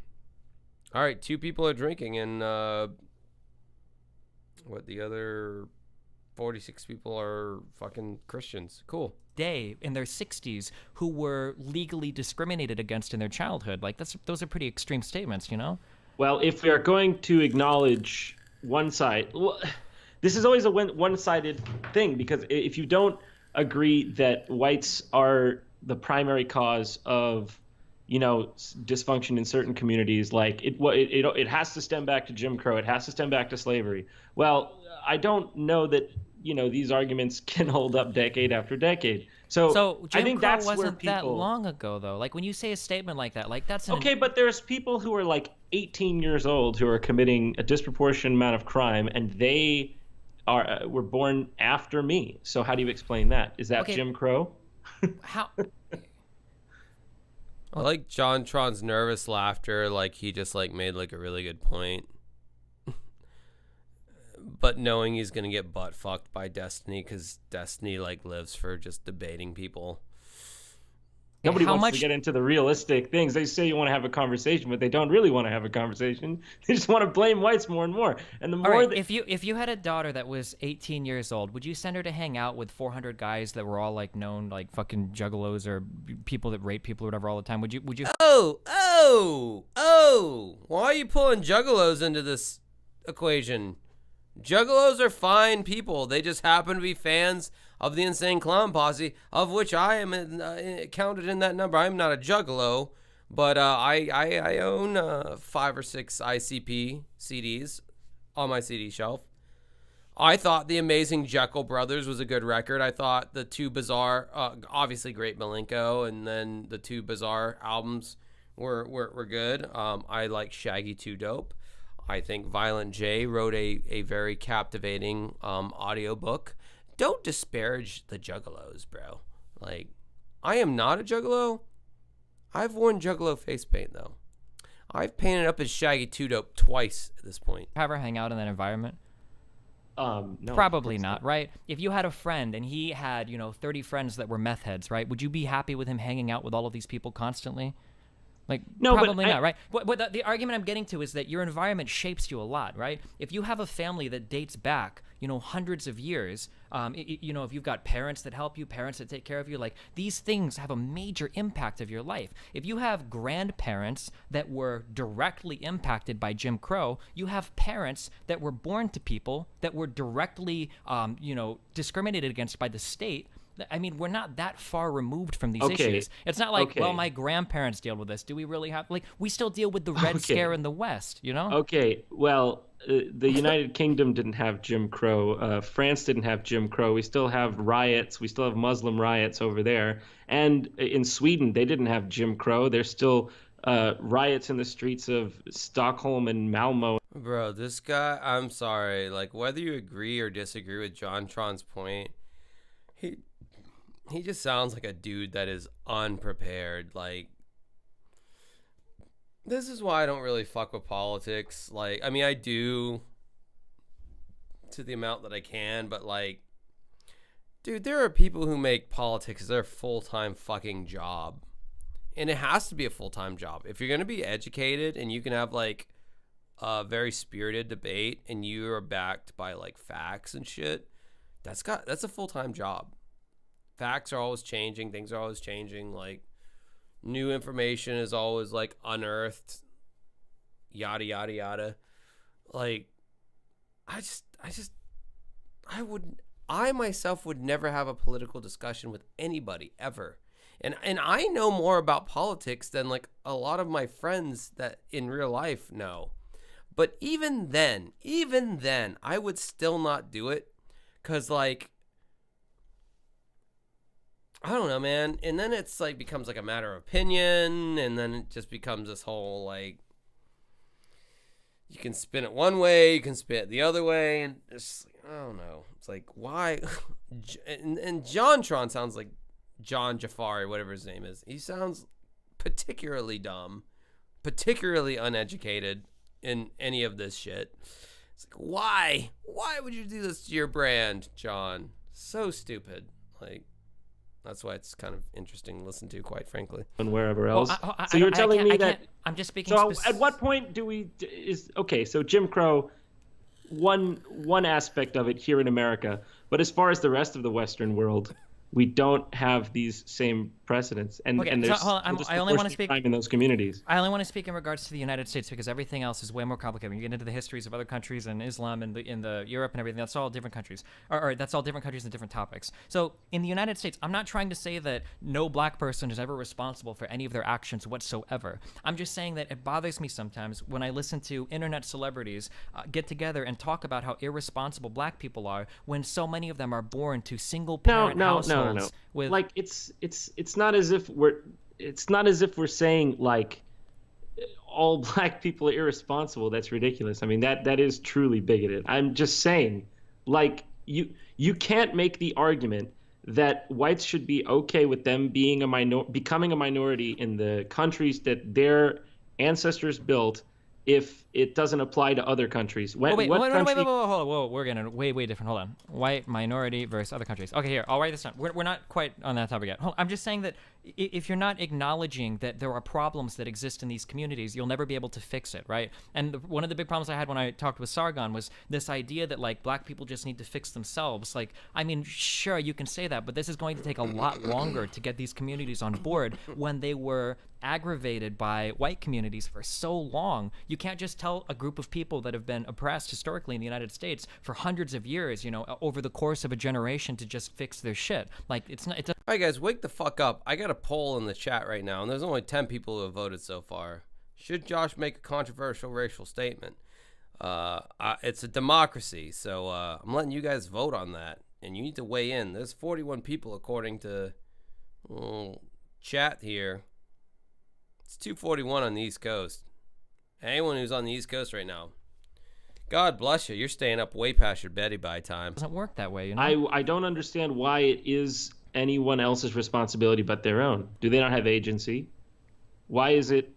All right, 2 people are drinking, and the other 46 people are fucking Christians. Cool. Day in their 60s who were legally discriminated against in their childhood. Like, those are pretty extreme statements, Well, if we are going to acknowledge one side, this is always a one-sided thing, because if you don't agree that whites are the primary cause of dysfunction in certain communities, like it has to stem back to Jim Crow, it has to stem back to slavery. Well, I don't know that these arguments can hold up decade after decade. So Jim I think Crow that's wasn't where people. that long ago, though. Like, when you say a statement like that, like that's Okay, but there's people who are like 18 years old who are committing a disproportionate amount of crime, and they were born after me. So how do you explain that? Is that Jim Crow? How? I like John Tron's nervous laughter, like he just made a really good point. But knowing he's gonna get butt fucked by Destiny, because Destiny lives for just debating people. Nobody wants to get into the realistic things. They say you want to have a conversation, but they don't really want to have a conversation. They just want to blame whites more and more. And the more All right, if you had a daughter that was 18 years old, would you send her to hang out with 400 guys that were all known fucking juggalos or people that rape people or whatever all the time? Would you? Oh! Why are you pulling juggalos into this equation? Juggalos are fine people. They just happen to be fans of the Insane Clown Posse, of which I am counted in that number. I'm not a juggalo, but I own 5 or 6 ICP CDs on my CD shelf. I thought the Amazing Jekyll Brothers was a good record. I thought the 2 Bizarre, obviously Great Milenko, and then the 2 Bizarre albums were good. I like Shaggy 2 Dope. I think Violent J wrote a very captivating audiobook. Don't disparage the juggalos, bro. I am not a juggalo. I've worn juggalo face paint, though. I've painted up as Shaggy 2 Dope twice at this point. Ever hang out in that environment? No. Probably not, right? If you had a friend and he had, 30 friends that were meth heads, right? Would you be happy with him hanging out with all of these people constantly? No, probably not, right? But the argument I'm getting to is that your environment shapes you a lot, right? If you have a family that dates back, hundreds of years, if you've got parents that help you, parents that take care of you, these things have a major impact of your life. If you have grandparents that were directly impacted by Jim Crow, you have parents that were born to people that were directly, discriminated against by the state. I mean, we're not that far removed from these issues. It's not well, my grandparents deal with this. Do we really have, we still deal with the Red Scare in the West, Okay, well, the United Kingdom didn't have Jim Crow. France didn't have Jim Crow. We still have riots. We still have Muslim riots over there. And in Sweden, they didn't have Jim Crow. There's still riots in the streets of Stockholm and Malmo. Bro, this guy, I'm sorry. Whether you agree or disagree with John Tron's point, he just sounds like a dude that is unprepared. This is why I don't really fuck with politics. I do to the amount that I can, but dude, there are people who make politics their full-time fucking job. And it has to be a full-time job. If you're going to be educated and you can have a very spirited debate and you are backed by facts and shit, that's a full-time job. Facts are always changing. Things are always changing. New information is always unearthed. Yada, yada, yada. like, I myself would never have a political discussion with anybody ever. And I know more about politics than like a lot of my friends that in real life know. But even then, I would still not do it. 'Cause like, I don't know, man. And then it's like becomes like a matter of opinion, and then it just becomes this whole like, you can spin it one way, you can spin it the other way, and it's like, I don't know. It's like, why? And JonTron sounds like John Jafari, whatever his name is. He sounds particularly dumb, particularly uneducated in any of this shit. It's like, why? Why would you do this to your brand, John? So stupid. Like, that's why it's kind of interesting to listen to, quite frankly. And wherever else. Well, so you're telling me that I'm just speaking. So at what point do we okay? So Jim Crow, one aspect of it here in America, but as far as the rest of the Western world, we don't have these same precedents, and there's I only want to speak time in those communities. I only want to speak in regards to the United States because everything else is way more complicated. When you get into the histories of other countries and Islam and in the Europe and everything, that's all different countries, or that's all different countries and different topics. So in the United States, I'm not trying to say that no black person is ever responsible for any of their actions whatsoever. I'm just saying that it bothers me sometimes when I listen to internet celebrities get together and talk about how irresponsible black people are when so many of them are born to single parent households. No. With like it's not as if we're saying like all black people are irresponsible. That's ridiculous. I mean that is truly bigoted. I'm just saying, like, you can't make the argument that whites should be okay with them being becoming a minority in the countries that their ancestors built if it doesn't apply to other countries. Wait, hold on. We're getting way different. Hold on. White minority versus other countries. Okay, here, I'll write this down. We're not quite on that topic yet. I'm just saying that if you're not acknowledging that there are problems that exist in these communities, you'll never be able to fix it, right? And one of the big problems I had when I talked with Sargon was this idea that like black people just need to fix themselves. Like, I mean, sure, you can say that, but this is going to take a lot longer to get these communities on board when they were aggravated by white communities for so long. You can't just tell a group of people that have been oppressed historically in the United States for hundreds of years, over the course of a generation to just fix their shit. Like, all right, guys, wake the fuck up. I got a poll in the chat right now, and there's only 10 people who have voted so far. Should Josh make a controversial racial statement? It's a democracy, so I'm letting you guys vote on that, and you need to weigh in. There's 41 people according to chat here. It's 2:41 on the East Coast. Anyone who's on the East Coast right now, God bless you. You're staying up way past your Betty by time. It doesn't work that way, you know? I don't understand why it is anyone else's responsibility but their own. Do they not have agency? Why is it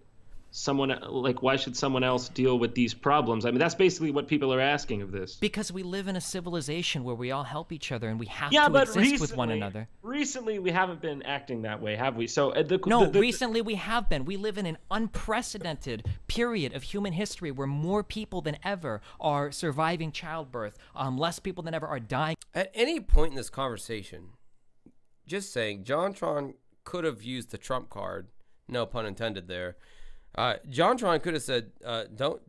why should someone else deal with these problems? I mean, that's basically what people are asking of this. Because we live in a civilization where we all help each other and we have to exist with one another. Recently, we haven't been acting that way, have we? So recently we have been. We live in an unprecedented period of human history where more people than ever are surviving childbirth. Less people than ever are dying. At any point in this conversation, just saying, JonTron could have used the Trump card. No pun intended there. JonTron could have said, don't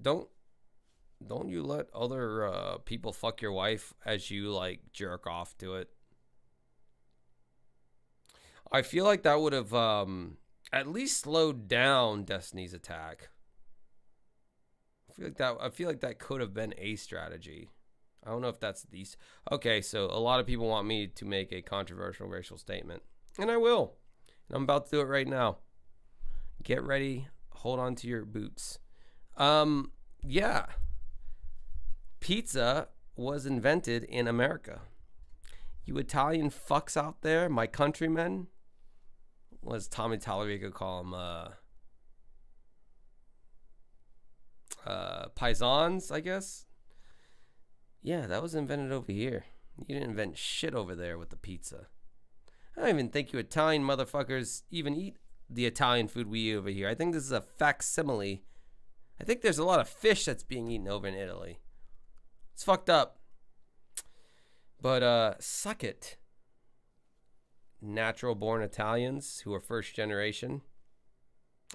you let other people fuck your wife as you like jerk off to it. I feel like that would have at least slowed down Destiny's attack. I feel like that could have been a strategy. I don't know if that's the... Okay, so a lot of people want me to make a controversial racial statement, and I will. And I'm about to do it right now. Get ready. Hold on to your boots. Yeah. Pizza was invented in America. You Italian fucks out there, my countrymen. What does Tommy Tallarico call them? Paisans, I guess. Yeah, that was invented over here. You didn't invent shit over there with the pizza. I don't even think you Italian motherfuckers even eat the Italian food we eat over here. I think this is a facsimile. I think there's a lot of fish that's being eaten over in Italy. It's fucked up. But suck it. Natural born Italians who are first generation.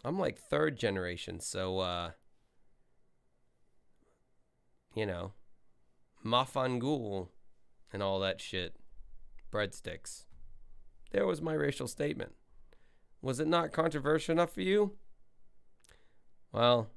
I'm like third generation, so you know, mafangul and all that shit. Breadsticks. There was my racial statement. Was it not controversial enough for you? Well,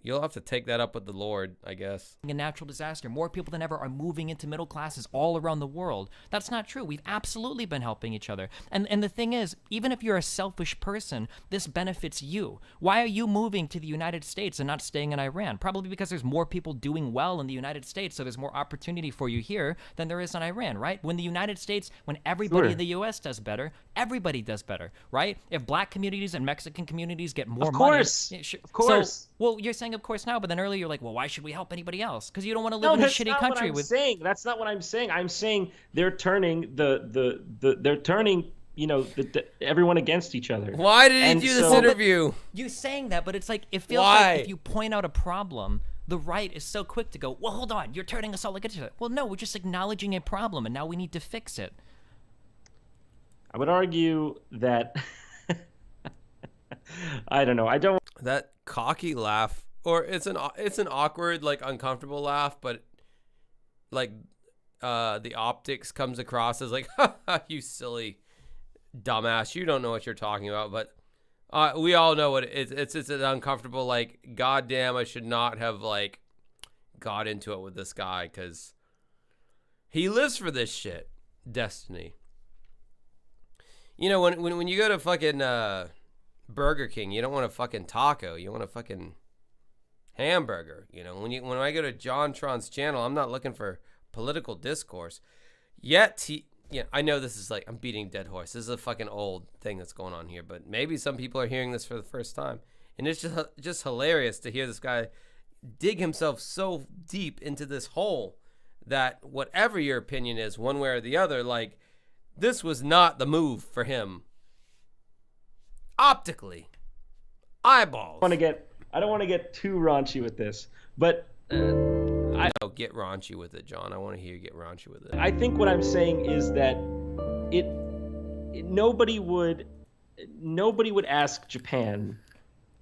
you'll have to take that up with the Lord, I guess. A natural disaster. More people than ever are moving into middle classes all around the world. That's not true. We've absolutely been helping each other. And the thing is, even if you're a selfish person, this benefits you. Why are you moving to the United States and not staying in Iran? Probably because there's more people doing well in the United States, so there's more opportunity for you here than there is in Iran, right? When the United States, when everybody in the U.S. does better, everybody does better, right? If black communities and Mexican communities get more money... Of course. So, well, you're saying of course now, but then earlier you're like, well, why should we help anybody else? Because you don't want to live in a shitty country with. That's not what I'm saying. I'm saying they're turning they're turning everyone against each other. Why did he do this interview? You're saying that, but it's like it feels like if you point out a problem, the right is so quick to go, well, hold on, you're turning us all against each other. Well, no, we're just acknowledging a problem, and now we need to fix it. I would argue that. I don't know. I don't. That cocky laugh, or it's an awkward, like uncomfortable laugh, but like the optics comes across as like, you silly dumbass, you don't know what you're talking about. But we all know what it is. It's an uncomfortable, like, goddamn, I should not have like got into it with this guy because he lives for this shit. Destiny. You know, when you go to fucking Burger King, you don't want a fucking taco, you want a fucking hamburger. You know, when I go to John Tron's channel, I'm not looking for political discourse. Yet I know this is like, I'm beating a dead horse. This is a fucking old thing that's going on here, but maybe some people are hearing this for the first time, and it's just hilarious to hear this guy dig himself so deep into this hole that whatever your opinion is, one way or the other, like, this was not the move for him. Optically, eyeballs. I don't want to get too raunchy with this, but get raunchy with it, John. I want to hear you get raunchy with it. I think what I'm saying is that nobody would ask Japan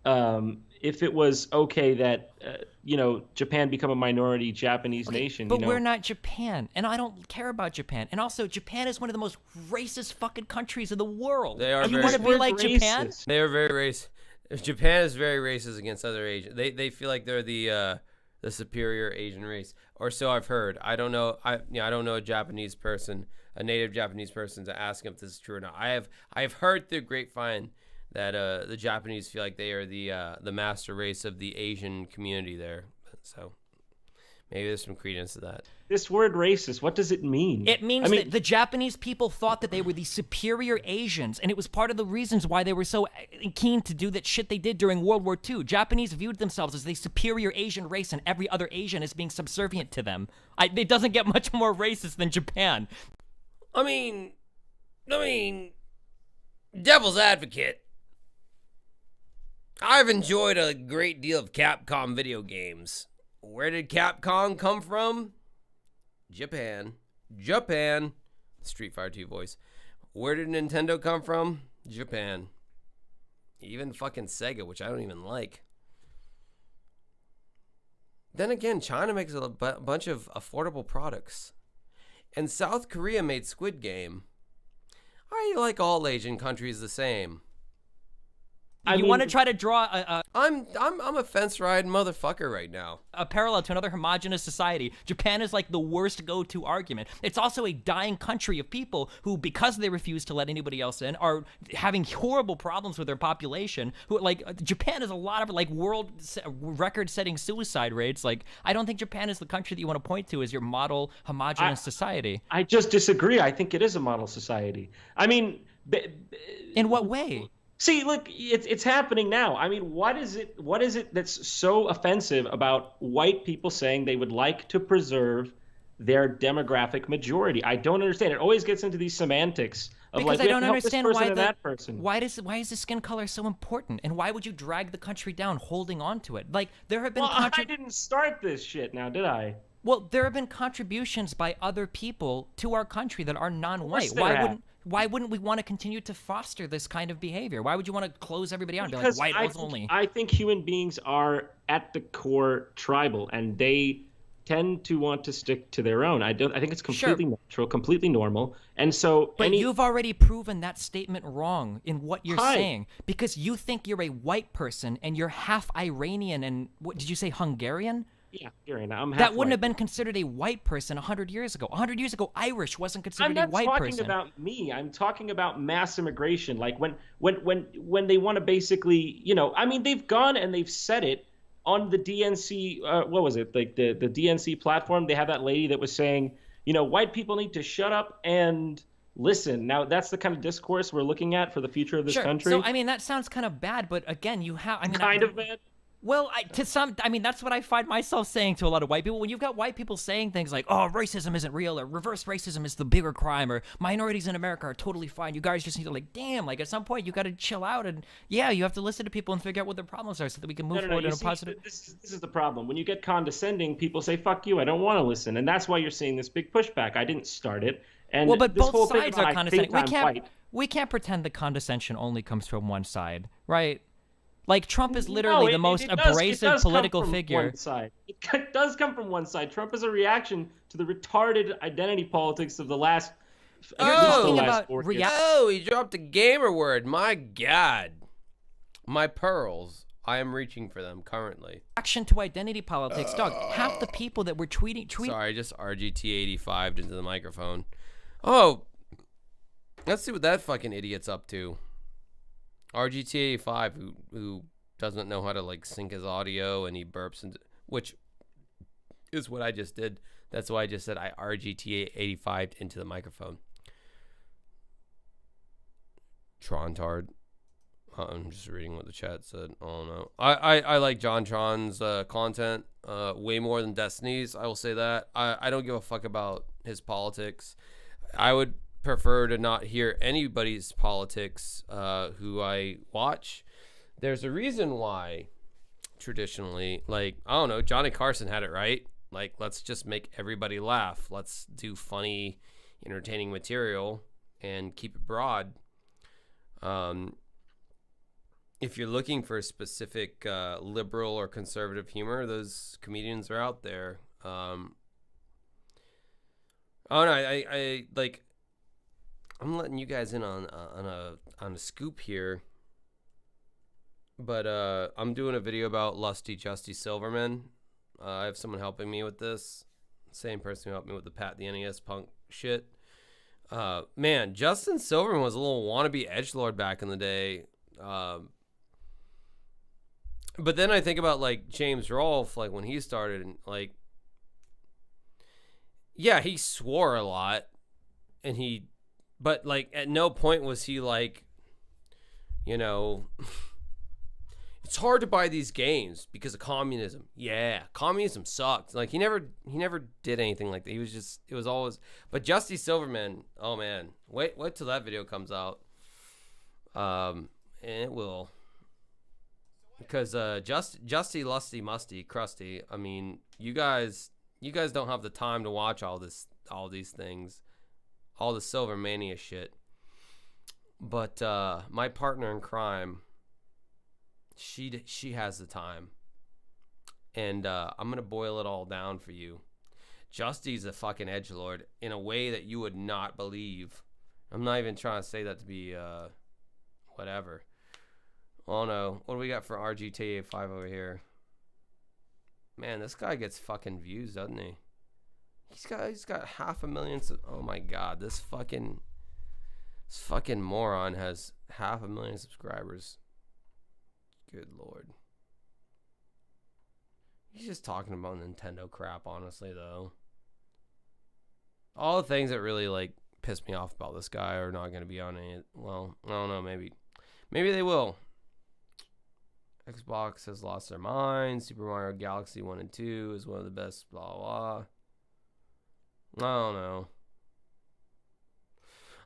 if it was okay that Japan become a minority Japanese nation. But we're not Japan, and I don't care about Japan. And also, Japan is one of the most racist fucking countries in the world. They are. You want to be like Japan? They are very racist. Japan is very racist against other Asians. They feel like they're the superior Asian race, or so I've heard. I don't know. I don't know a Japanese person, a native Japanese person, to ask him if this is true or not. I have heard through grapevine that the Japanese feel like they are the master race of the Asian community there. So maybe there's some credence to that. This word racist, what does it mean? It means that the Japanese people thought that they were the superior Asians, and it was part of the reasons why they were so keen to do that shit they did during World War II. Japanese viewed themselves as the superior Asian race, and every other Asian is being subservient to them. It doesn't get much more racist than Japan. I mean, devil's advocate. I've enjoyed a great deal of Capcom video games. Where did Capcom come from? Japan. Street Fighter 2 voice. Where did Nintendo come from? Japan. Even fucking Sega, which I don't even like. Then again, China makes a bunch of affordable products. And South Korea made Squid Game. I like all Asian countries the same. You want to try to draw a I'm a fence riding motherfucker right now. A parallel to another homogenous society. Japan is like the worst go-to argument. It's also a dying country of people who, because they refuse to let anybody else in, are having horrible problems with their population. Who, like, Japan has a lot of like world record-setting suicide rates. Like, I don't think Japan is the country that you want to point to as your model homogenous society. I just disagree. I think it is a model society. I mean, in what way? See, look, it's happening now. I mean, what is it that's so offensive about white people saying they would like to preserve their demographic majority? I don't understand. It always gets into these semantics of because like, I don't understand why is the skin color so important, and why would you drag the country down holding on to it? Like, there have been I didn't start this shit now, did I? Well, there have been contributions by other people to our country that are non-white. Why wouldn't we want to continue to foster this kind of behavior? Why would you want to close everybody out and be like white only? I think human beings are at the core tribal, and they tend to want to stick to their own. I think it's completely natural, completely normal. And so But you've already proven that statement wrong in what you're saying, because you think you're a white person and you're half Iranian and what did you say, Hungarian? Yeah, Hungarian. I'm half that wouldn't white. have been considered a white person 100 years ago. 100 years ago, Irish wasn't considered a white person. I'm not talking about me. I'm talking about mass immigration. Like when they want to basically, you know, I mean, they've gone and they've said it on the DNC. What was it? Like the DNC platform. They have that lady that was saying, you know, white people need to shut up and listen. Now that's the kind of discourse we're looking at for the future of this country. So I mean, that sounds kind of bad, but again, you have. I mean, kind of bad. Well, I mean, that's what I find myself saying to a lot of white people. When you've got white people saying things like, oh, racism isn't real, or reverse racism is the bigger crime, or minorities in America are totally fine. You guys just need to, like, damn, like, at some point, you got to chill out. And, yeah, you have to listen to people and figure out what their problems are so that we can move forward in a positive... This is the problem. When you get condescending, people say, fuck you, I don't want to listen. And that's why you're seeing this big pushback. I didn't start it. And well, but this both whole sides thing are about, condescending. We can't pretend the condescension only comes from one side, right? Like, Trump is literally the most abrasive political figure. One side. It does come from one side. Trump is a reaction to the retarded identity politics of the last. Oh, he dropped a gamer word. My God, my pearls. I am reaching for them currently. Action to identity politics, dog. Half the people that were tweeting. Sorry, just RGT85'd into the microphone. Oh, let's see what that fucking idiot's up to. RGT85 who doesn't know how to like sync his audio and he burps into, which is what I just did. That's why I just said I RGT85'd into the microphone. Trontard. I'm just reading what the chat said. I don't know. I like John Tron's content way more than Destiny's. I will say that. I don't give a fuck about his politics. I would prefer to not hear anybody's politics who I watch. There's a reason why traditionally, like, I don't know, Johnny Carson had it right. Like, let's just make everybody laugh. Let's do funny, entertaining material and keep it broad. If you're looking for a specific liberal or conservative humor, those comedians are out there. I don't know. I like. I'm letting you guys in on a scoop here, but I'm doing a video about Lusty Justy Silverman. I have someone helping me with this. Same person who helped me with the Pat the NES Punk shit. Man, Justin Silverman was a little wannabe edgelord back in the day. But then I think about like James Rolfe, like when he started, and like, yeah, he swore a lot, and but like at no point was he like, you know, it's hard to buy these games because of communism. Yeah, communism sucked. Like he never did anything like that. He was just, it was always. But Justy Silverman, oh man, wait till that video comes out. And it will. Because Justy, Lusty, Musty, Crusty, I mean, you guys don't have the time to watch all these things, all the Silvermania shit. But my partner in crime, she has the time, and I'm gonna boil it all down for you. Justy's a fucking edgelord in a way that you would not believe. I'm not even trying to say that to be whatever. Oh no, what do we got for RGT85 over here? Man, this guy gets fucking views, doesn't he? He's got 500,000. Oh my god, this fucking moron has 500,000 subscribers. Good lord. He's just talking about Nintendo crap, honestly, though. All the things that really like piss me off about this guy are not going to be on any. Well, I don't know. Maybe they will. Xbox has lost their mind. Super Mario Galaxy 1 and 2 is one of the best, blah, blah. I don't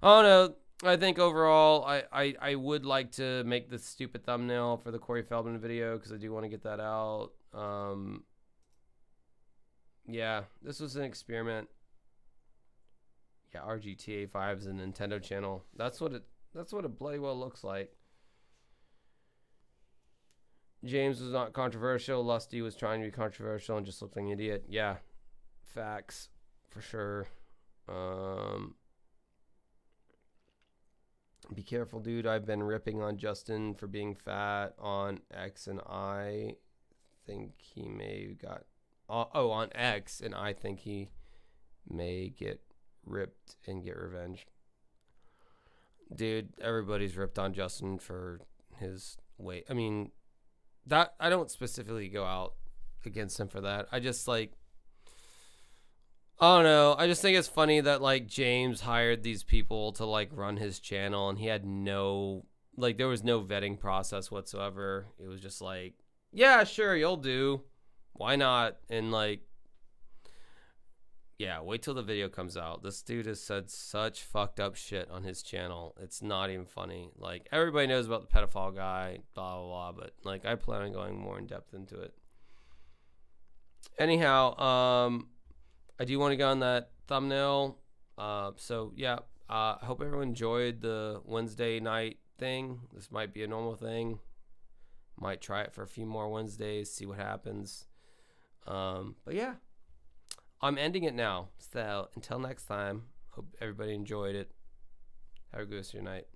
know. I think overall, I would like to make the stupid thumbnail for the Corey Feldman video because I do want to get that out. Yeah, this was an experiment. Yeah, RGTA5 is a Nintendo channel. That's what it bloody well looks like. James was not controversial. Lusty was trying to be controversial and just looked like an idiot. Yeah, Facts, for sure. Be careful, dude. I've been ripping on Justin for being fat on X, and I think he may got... on X, and I think he may get ripped and get revenge. Dude, everybody's ripped on Justin for his weight. I mean, that I don't specifically go out against him for that. I just like... I don't know. I just think it's funny that like James hired these people to like run his channel, and he had no, like, there was no vetting process whatsoever. It was just like, yeah, sure, you'll do. Why not? And like, yeah, wait till the video comes out. This dude has said such fucked up shit on his channel. It's not even funny. Like, everybody knows about the pedophile guy, blah, blah, blah, but like, I plan on going more in depth into it. Anyhow, I do want to go on that thumbnail. So yeah, I hope everyone enjoyed the Wednesday night thing. This might be a normal thing. Might try it for a few more Wednesdays, see what happens. But yeah, I'm ending it now. So until next time, hope everybody enjoyed it. Have a good rest of your night.